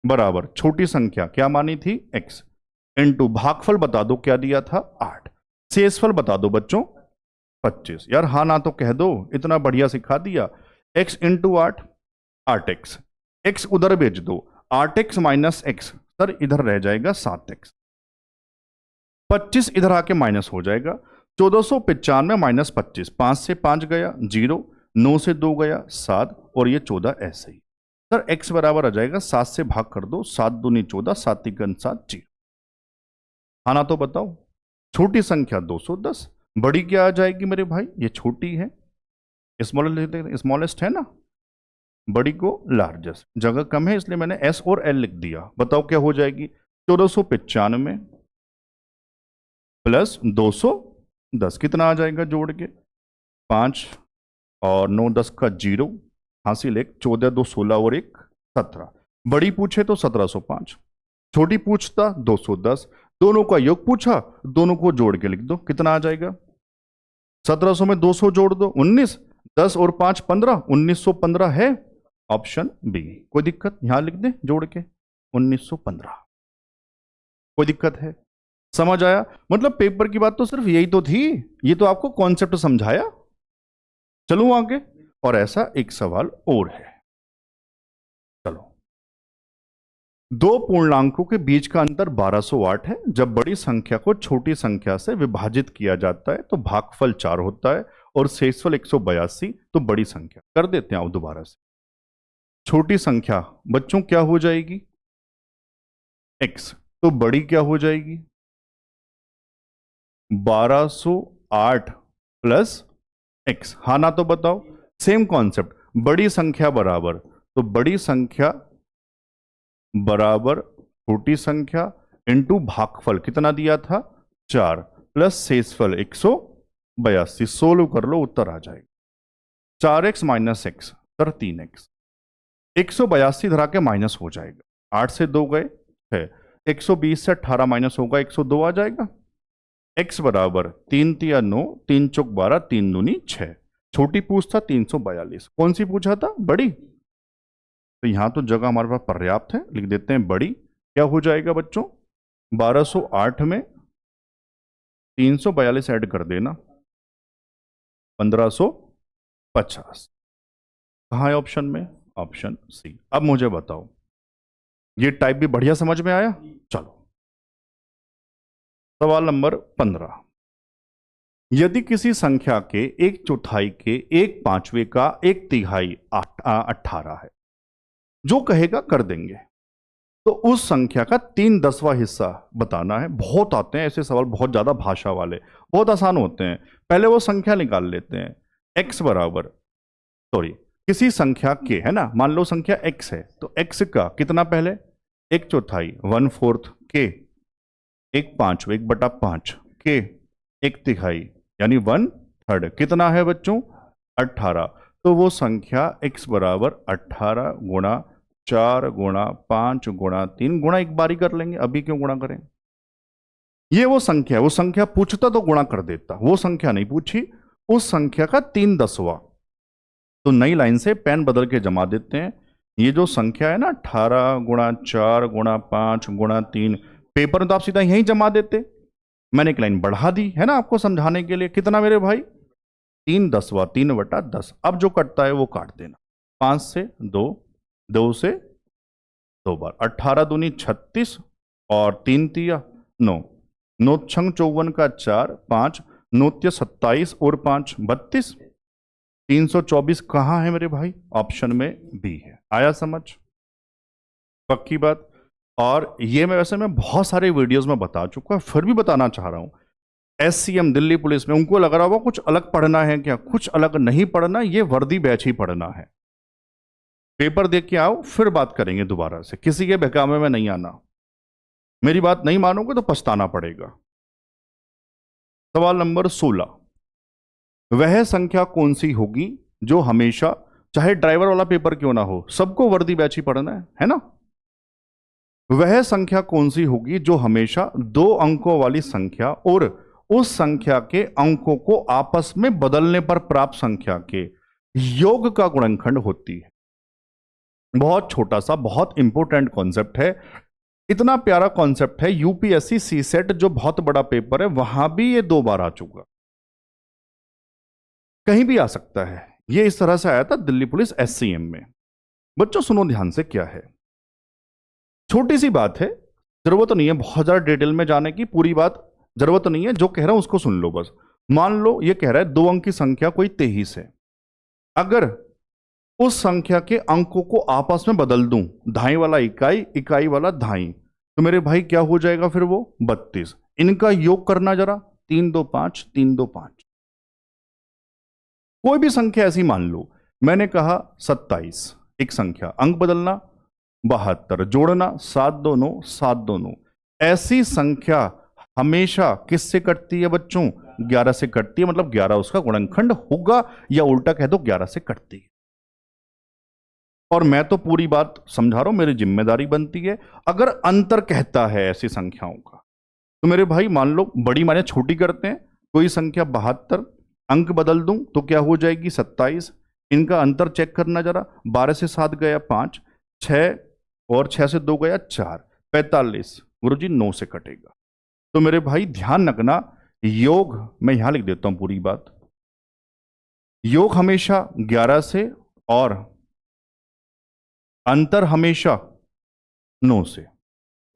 बराबर छोटी संख्या क्या मानी थी x, इनटू भागफल बता दो क्या दिया था 8, शेषफल बता दो बच्चों 25। यार हाँ ना तो कह दो, इतना बढ़िया सिखा दिया। x into 8, 8x। x उधर भेज दो, 8x माइनस एक्स, सर इधर रह जाएगा 7x। 25 इधर आके माइनस हो जाएगा, 1495 माइनस 25, 5 से 5 गया 0, 9 से 2 गया 7, और ये 14 ऐसे ही। सर x बराबर आ जाएगा 7 से भाग कर दो, 7 दूनी 14, 7 तिगन 7, 0। हाँ ना तो बताओ। छोटी संख्या 210, बड़ी क्या आ जाएगी मेरे भाई, ये छोटी है, स्मॉलेस्ट है ना, बड़ी को लार्जेस्ट। जगह कम है इसलिए मैंने s और l लिख दिया। बताओ क्या हो जाएगी, 1495 प्लस 210, कितना आ जाएगा जोड़ के, 5 और 9 10 का 0, हासिल 1, 14 2 16 और 1 17। बड़ी पूछे तो 1705, छोटी पूछता 210, दोनों का योग पूछा, दोनों को जोड़ के लिख दो, कितना आ जाएगा, 1700 में 200 जोड़ दो 19, 10 और 5 15, 1915 है ऑप्शन बी। कोई दिक्कत, यहां लिख दे जोड़ के 1915। कोई दिक्कत है, समझ आया। मतलब पेपर की बात तो सिर्फ यही तो थी, ये तो आपको कॉन्सेप्ट समझाया। चलूं आगे, और ऐसा एक सवाल और है। चलो, दो पूर्णांकों के बीच का अंतर 1208 है। जब बड़ी संख्या को छोटी संख्या से विभाजित किया जाता है तो भागफल 4 होता है और शेषफल 182। तो बड़ी संख्या कर देते हैं, आओ दोबारा से। छोटी संख्या बच्चों क्या हो जाएगी, x, तो बड़ी क्या हो जाएगी 1208 प्लस x। हाँ ना तो बताओ, सेम कॉन्सेप्ट, बड़ी संख्या बराबर, तो बड़ी संख्या बराबर छोटी संख्या इंटू भागफल, कितना दिया था 4, प्लस शेषफल 182। सोल्व कर लो, उत्तर आ जाएगा 4x minus x, sir 3x। 182 धरा के माइनस हो जाएगा, 8 से 2 गए 6, 120 से 18 माइनस होगा 102 आ जाएगा। x बराबर 3 तिया 9, 3 चौक 12, 3 दूनी 6। छोटी पूछ था 342, कौन सी पूछा था, बड़ी। तो यहां तो जगह हमारे पास पर्याप्त है, लिख देते हैं बड़ी। क्या हो जाएगा बच्चों, 1208 में 342 ऐड कर देना, 1550। कहाँ है ऑप्शन में, ऑप्शन सी। अब मुझे बताओ, ये टाइप भी बढ़िया समझ में आया। चलो सवाल नंबर 15। यदि किसी संख्या के 1/4 के 1/5 का 1/3 18 है, जो कहेगा कर देंगे, तो उस संख्या का 3/10वां हिस्सा बताना है। बहुत आते हैं ऐसे सवाल, बहुत ज्यादा भाषा वाले, बहुत आसान होते हैं। पहले वो संख्या निकाल लेते हैं, x बराबर, सॉरी, किसी संख्या के, है ना, मान लो संख्या x है, तो x का कितना, पहले 1/4 1/4 के 1/5 1/5 के 1/3 यानी 1/3 कितना है बच्चों 18। तो वो संख्या x बराबर 18 गुणा 4 गुणा 5 गुणा 3 गुणा, एक बारी कर लेंगे, अभी क्यों गुणा करें। ये वो संख्या पूछता तो गुणा कर देता, वो संख्या नहीं पूछी, उस संख्या का 3/10वां। तो नई लाइन से पेन बदल के जमा देते हैं। ये जो संख्या है ना 18 गुणा 4 गुणा 5 गुणा 3, पेपर में तो आप सीधा यहीं जमा देते, मैंने एक लाइन बढ़ा दी है ना आपको समझाने के लिए। कितना मेरे भाई 3/10वां, 3/10। अब जो कटता है वो काट देना, 5 से 2, 2 से 2 बार, 18 दूनी 36 और 3 तिया 9, 9 छंग 54 का 4, 5 9 तिया 27 और 5 32। 324 कहां है मेरे भाई, ऑप्शन में बी है। आया समझ, पक्की बात। और ये मैं बहुत सारे वीडियोस में बता चुका, फिर भी बताना चाह रहा हूं। SCM दिल्ली पुलिस में उनको लग रहा होगा कुछ अलग पढ़ना है क्या, कुछ अलग नहीं पढ़ना, ये वर्दी बैच ही पढ़ना है। पेपर देख के आओ, फिर बात करेंगे दोबारा से, किसी के बहकावे में नहीं आना। मेरी बात नहीं मानोगे तो पछताना पड़ेगा। सवाल नंबर 16। वह संख्या कौन सी होगी जो हमेशा, चाहे ड्राइवर वाला पेपर क्यों ना हो, सबको वर्दी बैच ही पढ़ना है ना। वह संख्या कौन सी होगी जो हमेशा 2 अंकों वाली संख्या और उस संख्या के अंकों को आपस में बदलने पर प्राप्त संख्या के योग का गुणनखंड होती है। बहुत छोटा सा, बहुत इंपॉर्टेंट कॉन्सेप्ट है। इतना प्यारा कॉन्सेप्ट है, यूपीएससी सीसेट जो बहुत बड़ा पेपर है वहां भी ये 2 बार आ चुका। कहीं भी आ सकता है। ये इस तरह से आया था दिल्ली पुलिस एससीएम में। बच्चों सुनो ध्यान से, क्या है, छोटी सी बात है, जरूरत नहीं है बहुत ज्यादा डिटेल में जाने की, पूरी बात जरूरत नहीं है, जो कह रहा हूं उसको सुन लो बस। मान लो ये कह रहा है 2 अंक की संख्या कोई 23 है, अगर उस संख्या के अंकों को आपस में बदल दूं, धाई वाला इकाई, इकाई वाला धाई, तो मेरे भाई क्या हो जाएगा फिर वो 32। इनका योग करना जरा, 3 2 5, 3 2 5। कोई भी संख्या ऐसी मान लो, मैंने कहा 27, एक संख्या, अंक बदलना 72, जोड़ना 7 2 9, 7 2 9। ऐसी संख्या हमेशा किससे कटती है बच्चों? 11 से कटती है, मतलब 11 उसका गुणनखंड होगा, या उल्टा कह दो 11 से कटती है। और मैं तो पूरी बात समझा रहा हूं, मेरी जिम्मेदारी बनती है। अगर अंतर कहता है ऐसी संख्याओं का, तो मेरे भाई मान लो बड़ी माने छोटी करते हैं, कोई संख्या 72, अंक बदल दूं तो क्या हो जाएगी 27। इनका अंतर चेक करना जरा, 12 से 7 गया 5, 6 और 6 से 2 गया 4, 45। गुरुजी 9 से कटेगा। तो मेरे भाई ध्यान रखना, योग मैं यहां लिख देता हूं पूरी बात, योग हमेशा 11 से और अंतर हमेशा 9 से,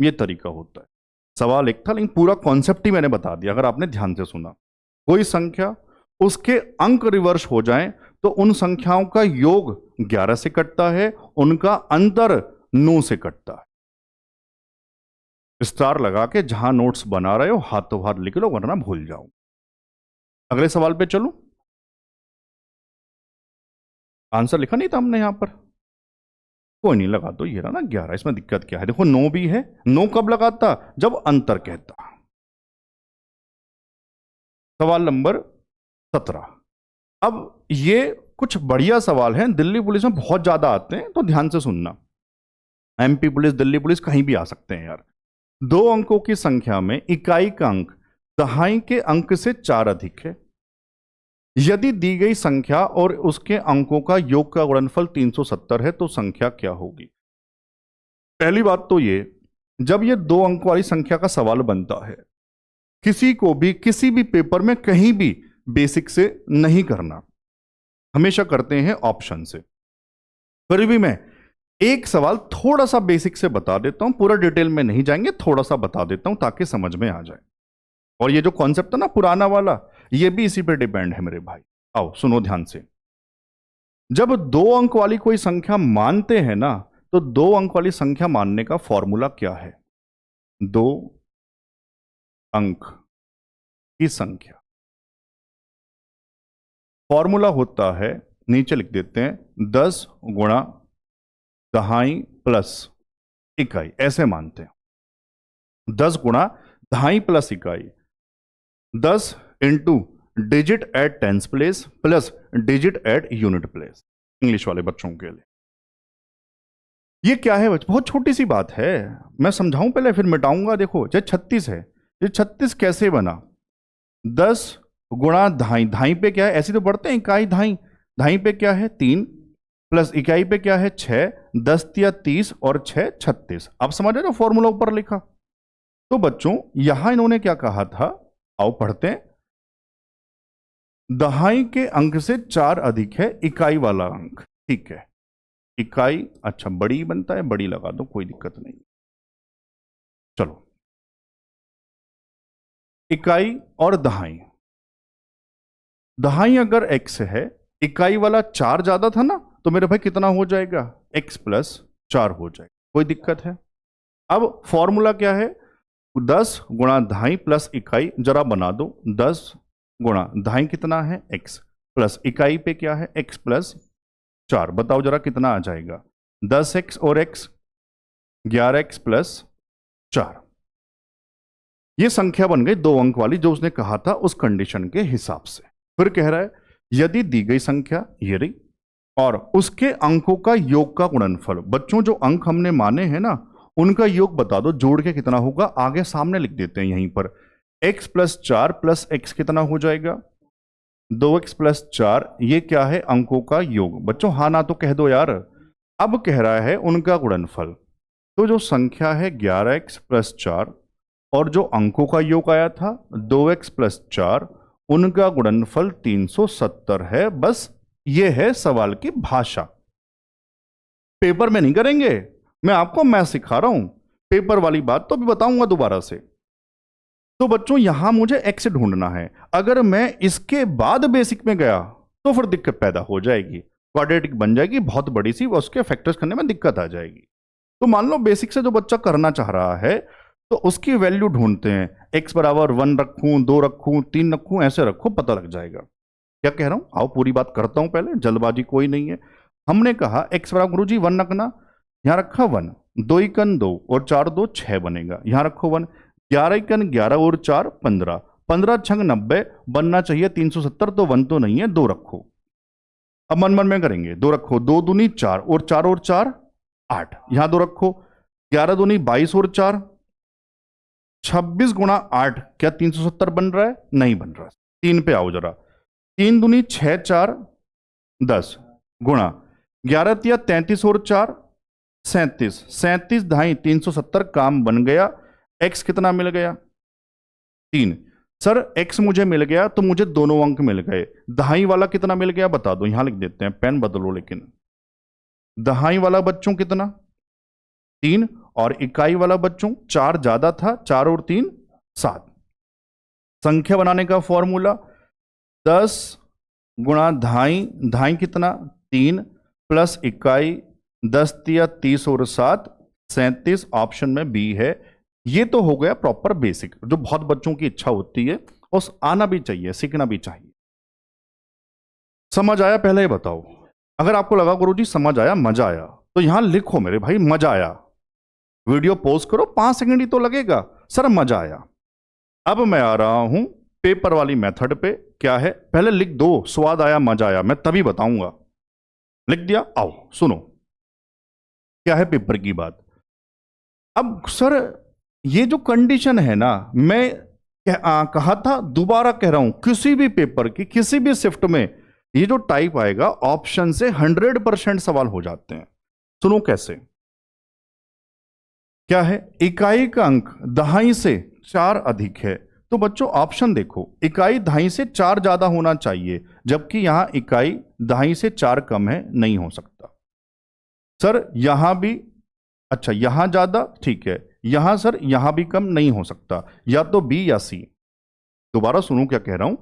यह तरीका होता है। सवाल एक था, लेकिन पूरा कॉन्सेप्ट ही मैंने बता दिया अगर आपने ध्यान से सुना। कोई संख्या, उसके अंक रिवर्स हो जाएं तो उन संख्याओं का योग 11 से कटता है, उनका अंतर 9 से कटता है। स्टार लगा के जहां नोट्स बना रहे हो हाथों हाथ लिख लो, वरना भूल जाओ। अगले सवाल पे चलो। आंसर लिखा नहीं था हमने यहां पर, कोई नहीं, लगा दो। ये रहा ना 11, इसमें दिक्कत क्या है? देखो 9 भी है, 9 कब लगाता? जब अंतर कहता। सवाल नंबर 17। अब ये कुछ बढ़िया सवाल हैं, दिल्ली पुलिस में बहुत ज्यादा आते हैं, तो ध्यान से सुनना। एमपी पुलिस, दिल्ली पुलिस, कहीं भी आ सकते हैं यार। 2 अंकों की संख्या में इकाई का अंक दहाई के अंक से 4 अधिक है। यदि दी गई संख्या और उसके अंकों का योग का गुणनफल 370 है, तो संख्या क्या होगी? पहली बात तो ये, जब ये 2 अंक वाली संख्या का सवाल बनता है, किसी को भी किसी भी पेपर में कहीं भी बेसिक से नहीं करना, हमेशा करते हैं ऑप्शन से। फिर भी मैं एक सवाल थोड़ा सा बेसिक से बता देता हूं, पूरा डिटेल में नहीं जाएंगे, थोड़ा सा बता देता हूं ताकि समझ में आ जाए। और ये जो कॉन्सेप्ट है ना पुराना वाला, ये भी इसी पे डिपेंड है मेरे भाई। आओ सुनो ध्यान से। जब 2 अंक वाली कोई संख्या मानते हैं ना, तो 2 अंक वाली संख्या मानने का फॉर्मूला क्या है? 2 अंक की संख्या, फॉर्मूला होता है, नीचे लिख देते हैं, 10 गुणा दहाई प्लस इकाई, ऐसे मानते हैं। 10 गुणा दहाई प्लस इकाई, 10 into digit at tens place plus digit at unit place, English वाले बच्चों के लिए। ये क्या है बच्चों? बहुत छोटी सी बात है, मैं समझाऊं पहले फिर मिटाऊंगा। देखो ये 36 है, ये 36 कैसे बना? 10 गुणा धाई, धाई पे क्या है, ऐसी तो बढ़ते हैं इकाई धाई, धाई पे क्या है 3, प्लस इकाई पे क्या है 6, 10 या 30 और 6 36। अब समझ रहे हो फॉर्मूला ऊपर लिखा? तो बच्चों यहां इन्होंने क्या कहा था, आओ पढ़ते हैं। दहाई के अंक से 4 अधिक है इकाई वाला अंक, ठीक है। इकाई अच्छा बड़ी बनता है, बड़ी लगा दो, कोई दिक्कत नहीं। चलो इकाई और दहाई, दहाई अगर x है, इकाई वाला 4 ज्यादा था ना, तो मेरे भाई कितना हो जाएगा? x प्लस 4 हो जाएगा, कोई दिक्कत है? अब फॉर्मूला क्या है? 10 गुणा दहाई प्लस इकाई, जरा बना दो, 10 गुणा दहाई कितना है x, प्लस इकाई पे क्या है x प्लस 4, बताओ जरा कितना आ जाएगा? 10x और x 11x प्लस 4। ये संख्या बन गई 2 अंक वाली, जो उसने कहा था उस कंडीशन के हिसाब से। फिर कह रहा है यदि दी गई संख्या ये रही और उसके अंकों का योग का गुणनफल, बच्चों जो अंक हमने माने हैं ना उनका योग बता दो, जोड़ के कितना होगा, आगे सामने लिख देते हैं यहीं पर। x प्लस 4 प्लस x कितना हो जाएगा? 2x प्लस 4, ये क्या है? अंकों का योग। बच्चों हाँ ना तो कह दो यार। अब कह रहा है उनका गुणनफल, तो जो संख्या है 11x प्लस 4 और जो अंकों का योग आया था 2x प्लस 4, उनका गुणनफल 370 है। बस ये है सवाल की भाषा। पेपर में नहीं करेंगे, मैं आपको मैथ सिखा रहा हूं। पेपर वाली बात तो भी बताऊंगा दोबारा से। तो बच्चों यहां मुझे एक्स ढूंढना है। अगर मैं इसके बाद बेसिक में गया तो फिर दिक्कत पैदा हो जाएगी, क्वाड्रेटिक बन जाएगी बहुत बड़ी सी, उसके फैक्टर्स करने में दिक्कत आ जाएगी। तो मान लो बेसिक से जो बच्चा करना चाह रहा है तो उसकी वैल्यू ढूंढते हैं। एक्स बराबर 1 रखूं, 2 रखूं, 3 रखूं, ऐसे रखो, पता लग जाएगा। क्या कह रहा हूं, आओ पूरी बात करता हूं, पहले जल्दबाजी कोई नहीं है। हमने कहा एक्स बराबर गुरुजी 1 रखना, यहां रखा 1, 2 एकन 2 और 4 2 6 बनेगा, यहां रखो 1, 11 एकन 11 और 4 15, 15 छंग 90 बनना चाहिए 370, तो 1 तो नहीं है, 2 रखो। अब मन मन में करेंगे, 2 रखो, 2 दूनी 4 और 4 8, यहां 2 रखो, 11 दूनी 22 और 4 26 गुणा 8, क्या 370 बन रहा है? नहीं बन रहा। 3 पे आओ जरा, 3 दूनी 6 4 10 गुणा 11 तिया 33 और 4 37, 37 ढाई 370, काम बन गया। एक्स कितना मिल गया? 3। सर एक्स मुझे मिल गया तो मुझे दोनों अंक मिल गए। दहाई वाला कितना मिल गया बता दो, यहां लिख देते हैं, पेन बदलो। लेकिन दहाई वाला बच्चों कितना? 3, और इकाई वाला बच्चों 4 ज्यादा था, 4 और 3 7। संख्या बनाने का फॉर्मूला 10 गुणा ढाई, ढाई कितना? 3 प्लस इकाई 10 तिया 30 और 7 37, ऑप्शन में बी है। ये तो हो गया प्रॉपर बेसिक, जो बहुत बच्चों की इच्छा होती है, उस आना भी चाहिए, सीखना भी चाहिए। समझ आया? पहले ये बताओ, अगर आपको लगा गुरुजी समझ आया, मजा आया, तो यहां लिखो मेरे भाई मजा आया। वीडियो पॉज करो, 5 सेकंड ही तो लगेगा। सर मजा आया। अब मैं आ रहा हूं पेपर वाली मेथड पे। क्या है? पहले लिख दो, स्वाद आया मजा आया, मैं तभी बताऊंगा। लिख दिया? आओ सुनो क्या है पेपर की बात। अब सर ये जो कंडीशन है ना, मैं कहा था, दोबारा कह रहा हूं, किसी भी पेपर की किसी भी शिफ्ट में ये जो टाइप आएगा ऑप्शन से 100% सवाल हो जाते हैं। सुनो कैसे। क्या है? इकाई का अंक दहाई से 4 अधिक है, तो बच्चों ऑप्शन देखो, इकाई दहाई से 4 ज्यादा होना चाहिए, जबकि यहां इकाई दहाई से 4 कम है, नहीं हो सकता। सर यहां भी, अच्छा यहां ज्यादा, ठीक है, यहां सर यहां भी कम, नहीं हो सकता, या तो बी या सी। दोबारा सुनो क्या कह रहा हूं,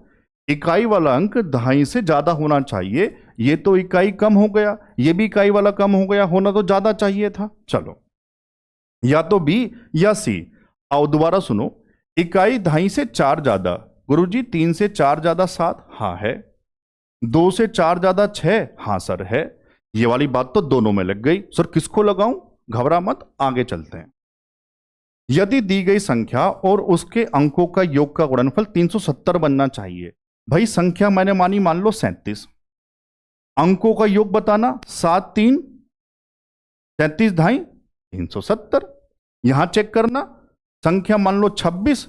इकाई वाला अंक दहाई से ज्यादा होना चाहिए, ये तो इकाई कम हो गया, ये भी इकाई वाला कम हो गया, होना तो ज्यादा चाहिए था। चलो या तो बी या सी। आओ दोबारा सुनो, इकाई दहाई से 4 ज्यादा, गुरुजी 3 से 4 ज्यादा 7, हाँ है। 2 से 4 ज्यादा 6, हाँ सर है। ये वाली बात तो दोनों में लग गई। सर किसको लगाऊं? घबरा मत, आगे चलते हैं। यदि दी गई संख्या और उसके अंकों का योग का गुणनफल 370 बनना चाहिए। भाई संख्या मैंने मानी, मान लो 37, अंकों का योग बताना 7 3 37 ढाई 370। यहां चेक करना, संख्या मान लो 26,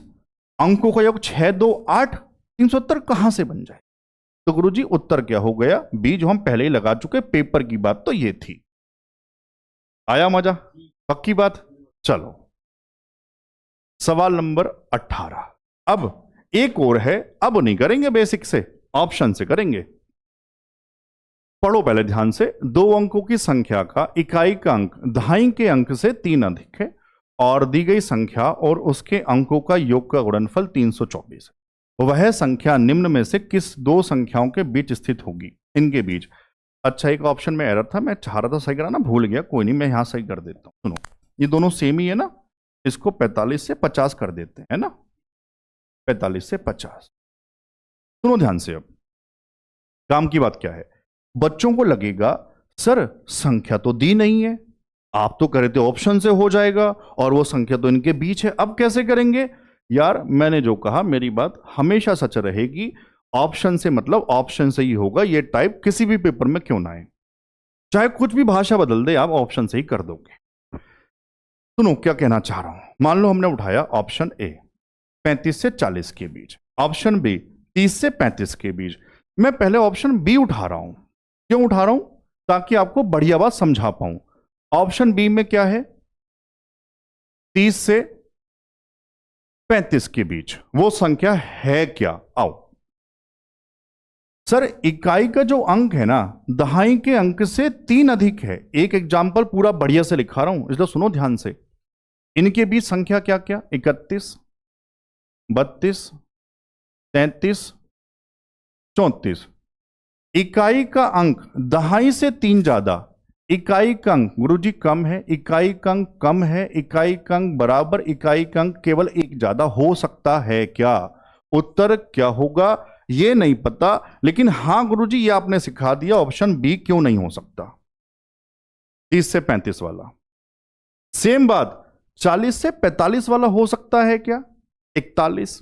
अंकों का योग 6 2 8, 370 कहां से बन जाए? तो गुरुजी उत्तर क्या हो गया? बी, जो हम पहले ही लगा चुके। पेपर की बात तो ये थी। आया मजा? पक्की बात। चलो सवाल नंबर 18। अब एक और है, अब नहीं करेंगे बेसिक से, ऑप्शन से करेंगे। पढ़ो पहले ध्यान से। 2 अंकों की संख्या का इकाई का अंक दहाई के अंक से 3 अधिक है, और दी गई संख्या और उसके अंकों का योग का गुणनफल 324 है। वह संख्या निम्न में से किस 2 संख्याओं के बीच स्थित होगी? इनके बीच। अच्छा एक ऑप्शन में एरर था, मैं चाह रहा था सही कराना, भूल गया, कोई नहीं, मैं यहां सही कर देता हूं। सुनो, ये दोनों सेम ही है ना, इसको 45 से 50 कर देते हैं ना, 45 से 50। सुनो ध्यान से। अब काम की बात क्या है, बच्चों को लगेगा सर संख्या तो दी नहीं है, आप तो कह रहे थे ऑप्शन से हो जाएगा, और वो संख्या तो इनके बीच है, अब कैसे करेंगे? यार मैंने जो कहा, मेरी बात हमेशा सच रहेगी, ऑप्शन से मतलब ऑप्शन से ही होगा। ये टाइप किसी भी पेपर में क्यों ना आए, चाहे कुछ भी भाषा बदल दे, आप ऑप्शन से ही कर दोगे। सुनो क्या कहना चाह रहा हूं। मान लो हमने उठाया ऑप्शन ए 35 से 40 के बीच, ऑप्शन बी 30 से 35 के बीच। मैं पहले ऑप्शन बी उठा रहा हूं। क्यों उठा रहा हूं? ताकि आपको बढ़िया बात समझा पाऊं। ऑप्शन बी में क्या है? 30 से 35 के बीच वो संख्या है क्या? आओ सर इकाई का जो अंक है ना, दहाई के अंक से 3 अधिक है। एक एग्जाम्पल पूरा बढ़िया से लिखा रहा हूं, इसलिए सुनो ध्यान से। इनके बीच संख्या क्या क्या, 31, 32, 33, 34। इकाई का अंक दहाई से 3 ज्यादा, इकाई का अंक गुरुजी कम है, इकाई का अंक कम है, इकाई का अंक बराबर, इकाई का अंक केवल 1 ज्यादा हो सकता है क्या? उत्तर क्या होगा ये नहीं पता, लेकिन हां गुरुजी ये आपने सिखा दिया, ऑप्शन बी क्यों नहीं हो सकता, 30 से 35 वाला। सेम बात 40 से 45 वाला हो सकता है क्या? 41,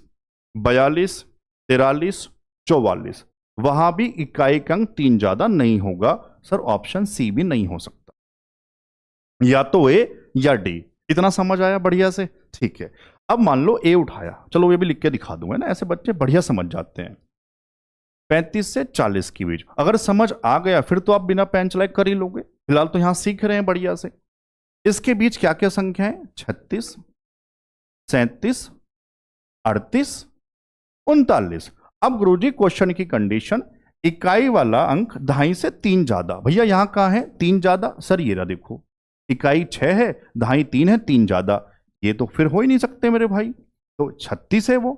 42, 43, 44, वहां भी इकाई का अंक 3 ज्यादा नहीं होगा। सर ऑप्शन सी भी नहीं हो सकता, या तो ए या डी। इतना समझ आया बढ़िया से? ठीक है। अब मान लो ए उठाया, चलो ये भी लिख के दिखा दूंगा ना, ऐसे बच्चे बढ़िया समझ जाते हैं। 35 से 40 के बीच अगर समझ आ गया फिर तो आप बिना पेन चलाए कर ही लोगे, फिलहाल तो यहां सीख रहे हैं बढ़िया से। इसके बीच क्या क्या संख्या है? 36, 37, 38, 39। अब गुरुजी क्वेश्चन की कंडीशन, इकाई वाला अंक दहाई से 3 ज्यादा। भैया यहां कहां है 3 ज्यादा? सर ये रहा देखो, इकाई 6 है, दहाई 3 है, 3 ज्यादा, ये तो फिर हो ही नहीं सकते मेरे भाई, तो 36 है वो।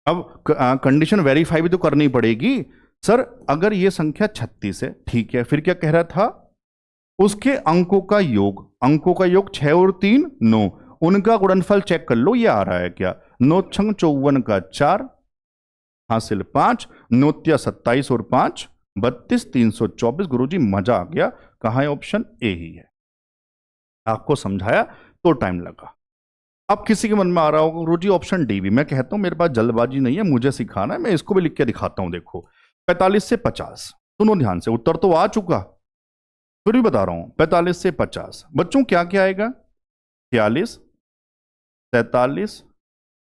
अब कंडीशन वेरीफाई भी तो करनी पड़ेगी। सर अगर ये संख्या 36 है, ठीक है, फिर क्या कह रहा था? उसके अंकों का योग, अंकों का योग 6 और 3 9, उनका गुणनफल चेक कर लो, ये आ रहा है क्या? 9 छंग 54 का 4 हासिल 5, 9 27 और 5 32, 324। गुरुजी मजा आ गया, कहां है? ऑप्शन ए ही है। आपको समझाया तो टाइम लगा। अब किसी के मन में आ रहा होगा गुरुजी ऑप्शन डी भी। मैं कहता हूं मेरे पास जल्दबाजी नहीं है, मुझे सिखाना है, मैं इसको भी लिख के दिखाता हूं। देखो 45 से 50, सुनो ध्यान से, उत्तर तो आ चुका, फिर भी बता रहा हूं। 45 से 50 बच्चों क्या क्या आएगा? 46, 43,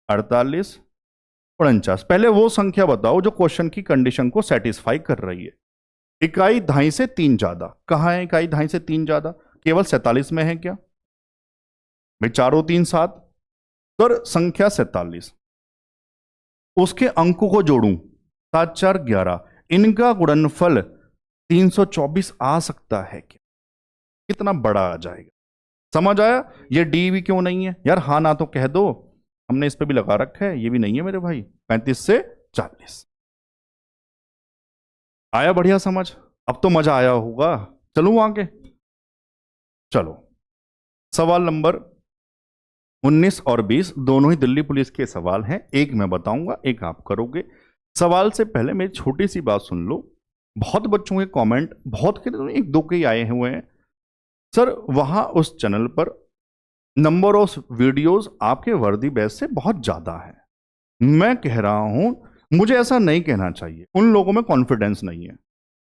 48, 49। पहले वो संख्या बताओ जो क्वेश्चन की कंडीशन को सेटिस्फाई कर रही है। इकाई दहाई से 3 ज्यादा, कहां है इकाई दहाई से 3 ज्यादा? केवल 47 में है क्या भाई? 4 और 3 7, सर संख्या 47, उसके अंकों को जोड़ूं 7 4 11, इनका गुणनफल 324 आ सकता है क्या? कितना बड़ा आ जाएगा? समझ आया? ये डी भी क्यों नहीं है यार? हाँ ना तो कह दो, हमने इस पे भी लगा रखा है, ये भी नहीं है मेरे भाई। 35 से 40 आया बढ़िया समझ? अब तो मजा आया होगा। चलूं आगे? चलो सवाल नंबर 19 और 20 दोनों ही दिल्ली पुलिस के सवाल हैं, एक मैं बताऊंगा एक आप करोगे। सवाल से पहले मेरी छोटी सी बात सुन लो। बहुत बच्चों के कमेंट, बहुत के तो एक दो के ही आए हुए हैं, सर वहां उस चैनल पर नंबर ऑफ वीडियोस आपके वर्दी बैच से बहुत ज्यादा है। मैं कह रहा हूं मुझे ऐसा नहीं कहना चाहिए, उन लोगों में कॉन्फिडेंस नहीं है,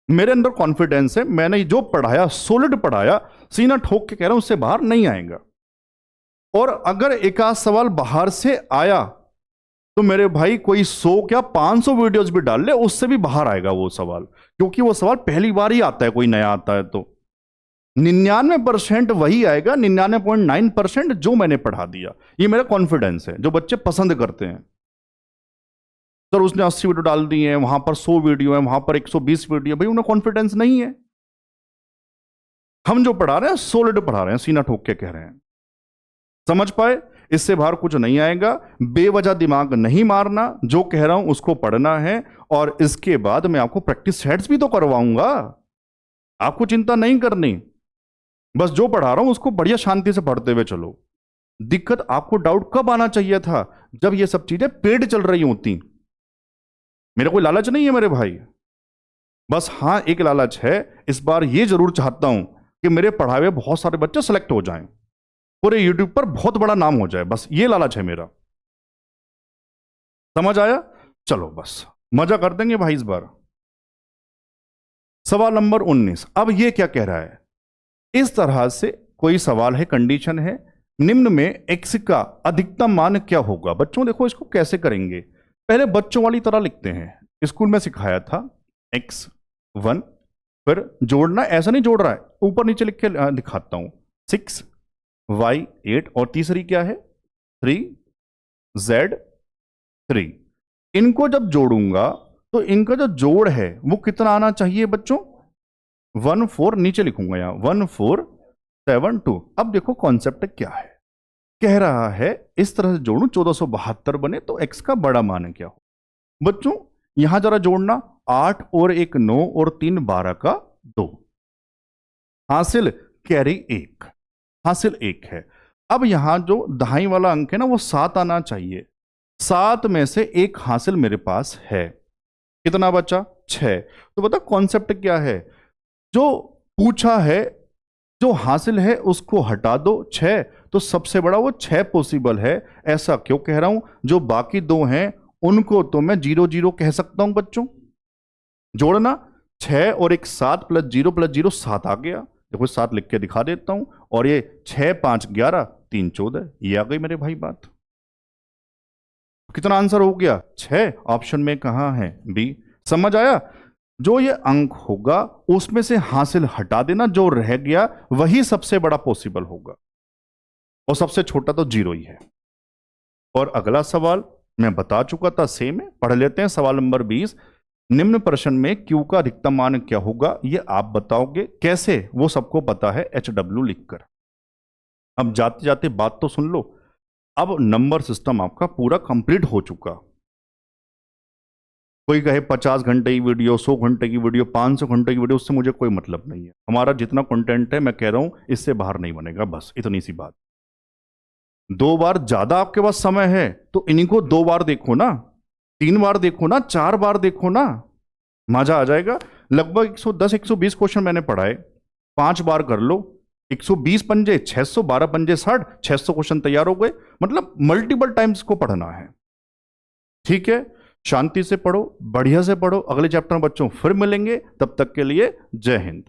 मेरे अंदर कॉन्फिडेंस है। मैंने जो पढ़ाया सॉलिड पढ़ाया, सीना ठोक के कह रहा हूं उससे बाहर नहीं आएगा। और अगर एक आध सवाल बाहर से आया तो मेरे भाई कोई 100 क्या 500 वीडियोस भी डाल ले, उससे भी बाहर आएगा वो सवाल, क्योंकि वो सवाल पहली बार ही आता है, कोई नया आता है तो 99% वही आएगा, 99.9% जो मैंने पढ़ा दिया। ये मेरा कॉन्फिडेंस है, जो बच्चे पसंद करते हैं। सर उसने 80 वीडियो डाल दी है, वहां पर 100 वीडियो है, वहां पर 120 वीडियो, भाई उन्हें कॉन्फिडेंस नहीं है। हम जो पढ़ा रहे हैं सॉलिड पढ़ा रहे हैं, सीना ठोक के कह रहे हैं। समझ पाए? इससे बाहर कुछ नहीं आएगा। बेवजह दिमाग नहीं मारना, जो कह रहा हूं उसको पढ़ना है, और इसके बाद मैं आपको प्रैक्टिस सेट्स भी तो करवाऊंगा, आपको चिंता नहीं करनी। बस जो पढ़ा रहा हूं उसको बढ़िया शांति से पढ़ते हुए चलो। दिक्कत आपको डाउट कब आना चाहिए था? जब ये सब चीजें पेड चल रही होती। मेरा कोई लालच नहीं है मेरे भाई, बस हां एक लालच है, इस बार ये जरूर चाहता हूं कि मेरे पढ़ाए हुए बहुत सारे बच्चे सेलेक्ट हो जाएं, पूरे यूट्यूब पर बहुत बड़ा नाम हो जाए, बस ये लालच है मेरा। समझ आया? चलो बस मजा कर देंगे भाई इस बार। सवाल नंबर 19, अब ये क्या कह रहा है? इस तरह से कोई सवाल है, कंडीशन है, निम्न में x का अधिकतम मान क्या होगा? बच्चों देखो इसको कैसे करेंगे, पहले बच्चों वाली तरह लिखते हैं, स्कूल में सिखाया था x1, फिर जोड़ना, ऐसा नहीं जोड़ रहा है, ऊपर नीचे लिख के दिखाता हूं, 6 y 8, और तीसरी क्या है 3 z 3। इनको जब जोड़ूंगा तो इनका जो जोड़ है वो कितना आना चाहिए बच्चों? 14, नीचे लिखूंगा यहां 1472। अब देखो कॉन्सेप्ट क्या है, कह रहा है इस तरह से जोड़ू 1472 बने तो x का बड़ा मान क्या हो। बच्चों यहां जरा जोड़ना, 8 और 1 9 और 3 12 का 2, हासिल कैरी 1, हासिल 1 है। अब यहां जो दहाई वाला अंक है ना वो 7 आना चाहिए, 7 में से 1 हासिल मेरे पास है, कितना बचा? 6। तो बता कॉन्सेप्ट क्या है, जो पूछा है जो हासिल है उसको हटा दो 6, तो सबसे बड़ा वो 6 पॉसिबल है। ऐसा क्यों कह रहा हूं, जो बाकी 2 हैं उनको तो मैं 0 0 कह सकता हूं। बच्चों जोड़ना 6 और 1 7 + 0 + 0 7 आ गया, देखो 7 लिख के दिखा देता हूं, और ये 6 5 11 3 14, ये आ गई मेरे भाई बात। कितना आंसर हो गया? 6। ऑप्शन में कहां है? बी। समझ आया? जो ये अंक होगा उसमें से हासिल हटा देना, जो रह गया वही सबसे बड़ा पॉसिबल होगा, और सबसे छोटा तो 0 ही है। और अगला सवाल मैं बता चुका था, सेम है, पढ़ लेते हैं। सवाल नंबर 20, निम्न प्रश्न में Q का अधिकतम मान क्या होगा, ये आप बताओगे। कैसे? वो सबको पता है, HW लिखकर। अब जाते जाते बात तो सुन लो, अब नंबर सिस्टम आपका पूरा कंप्लीट हो चुका। कोई कहे 50 घंटे की वीडियो, 100 घंटे की वीडियो, 500 घंटे की वीडियो, उससे मुझे कोई मतलब नहीं है। हमारा जितना कंटेंट है मैं कह रहा हूं इससे बाहर नहीं बनेगा, बस इतनी सी बात। 2 बार ज्यादा आपके पास समय है तो इन्हीं को 2 बार देखो ना, 3 बार देखो ना, 4 बार देखो ना, मजा आ जाएगा। लगभग 110 120 क्वेश्चन मैंने पढ़ाए, 5 बार कर लो, 120 पंजे 600, 12 पंजे 60, 600 क्वेश्चन तैयार हो गए। मतलब मल्टीपल टाइम्स को पढ़ना है, ठीक है। शांति से पढ़ो, बढ़िया से पढ़ो। अगले चैप्टर में बच्चों फिर मिलेंगे, तब तक के लिए जय हिंद।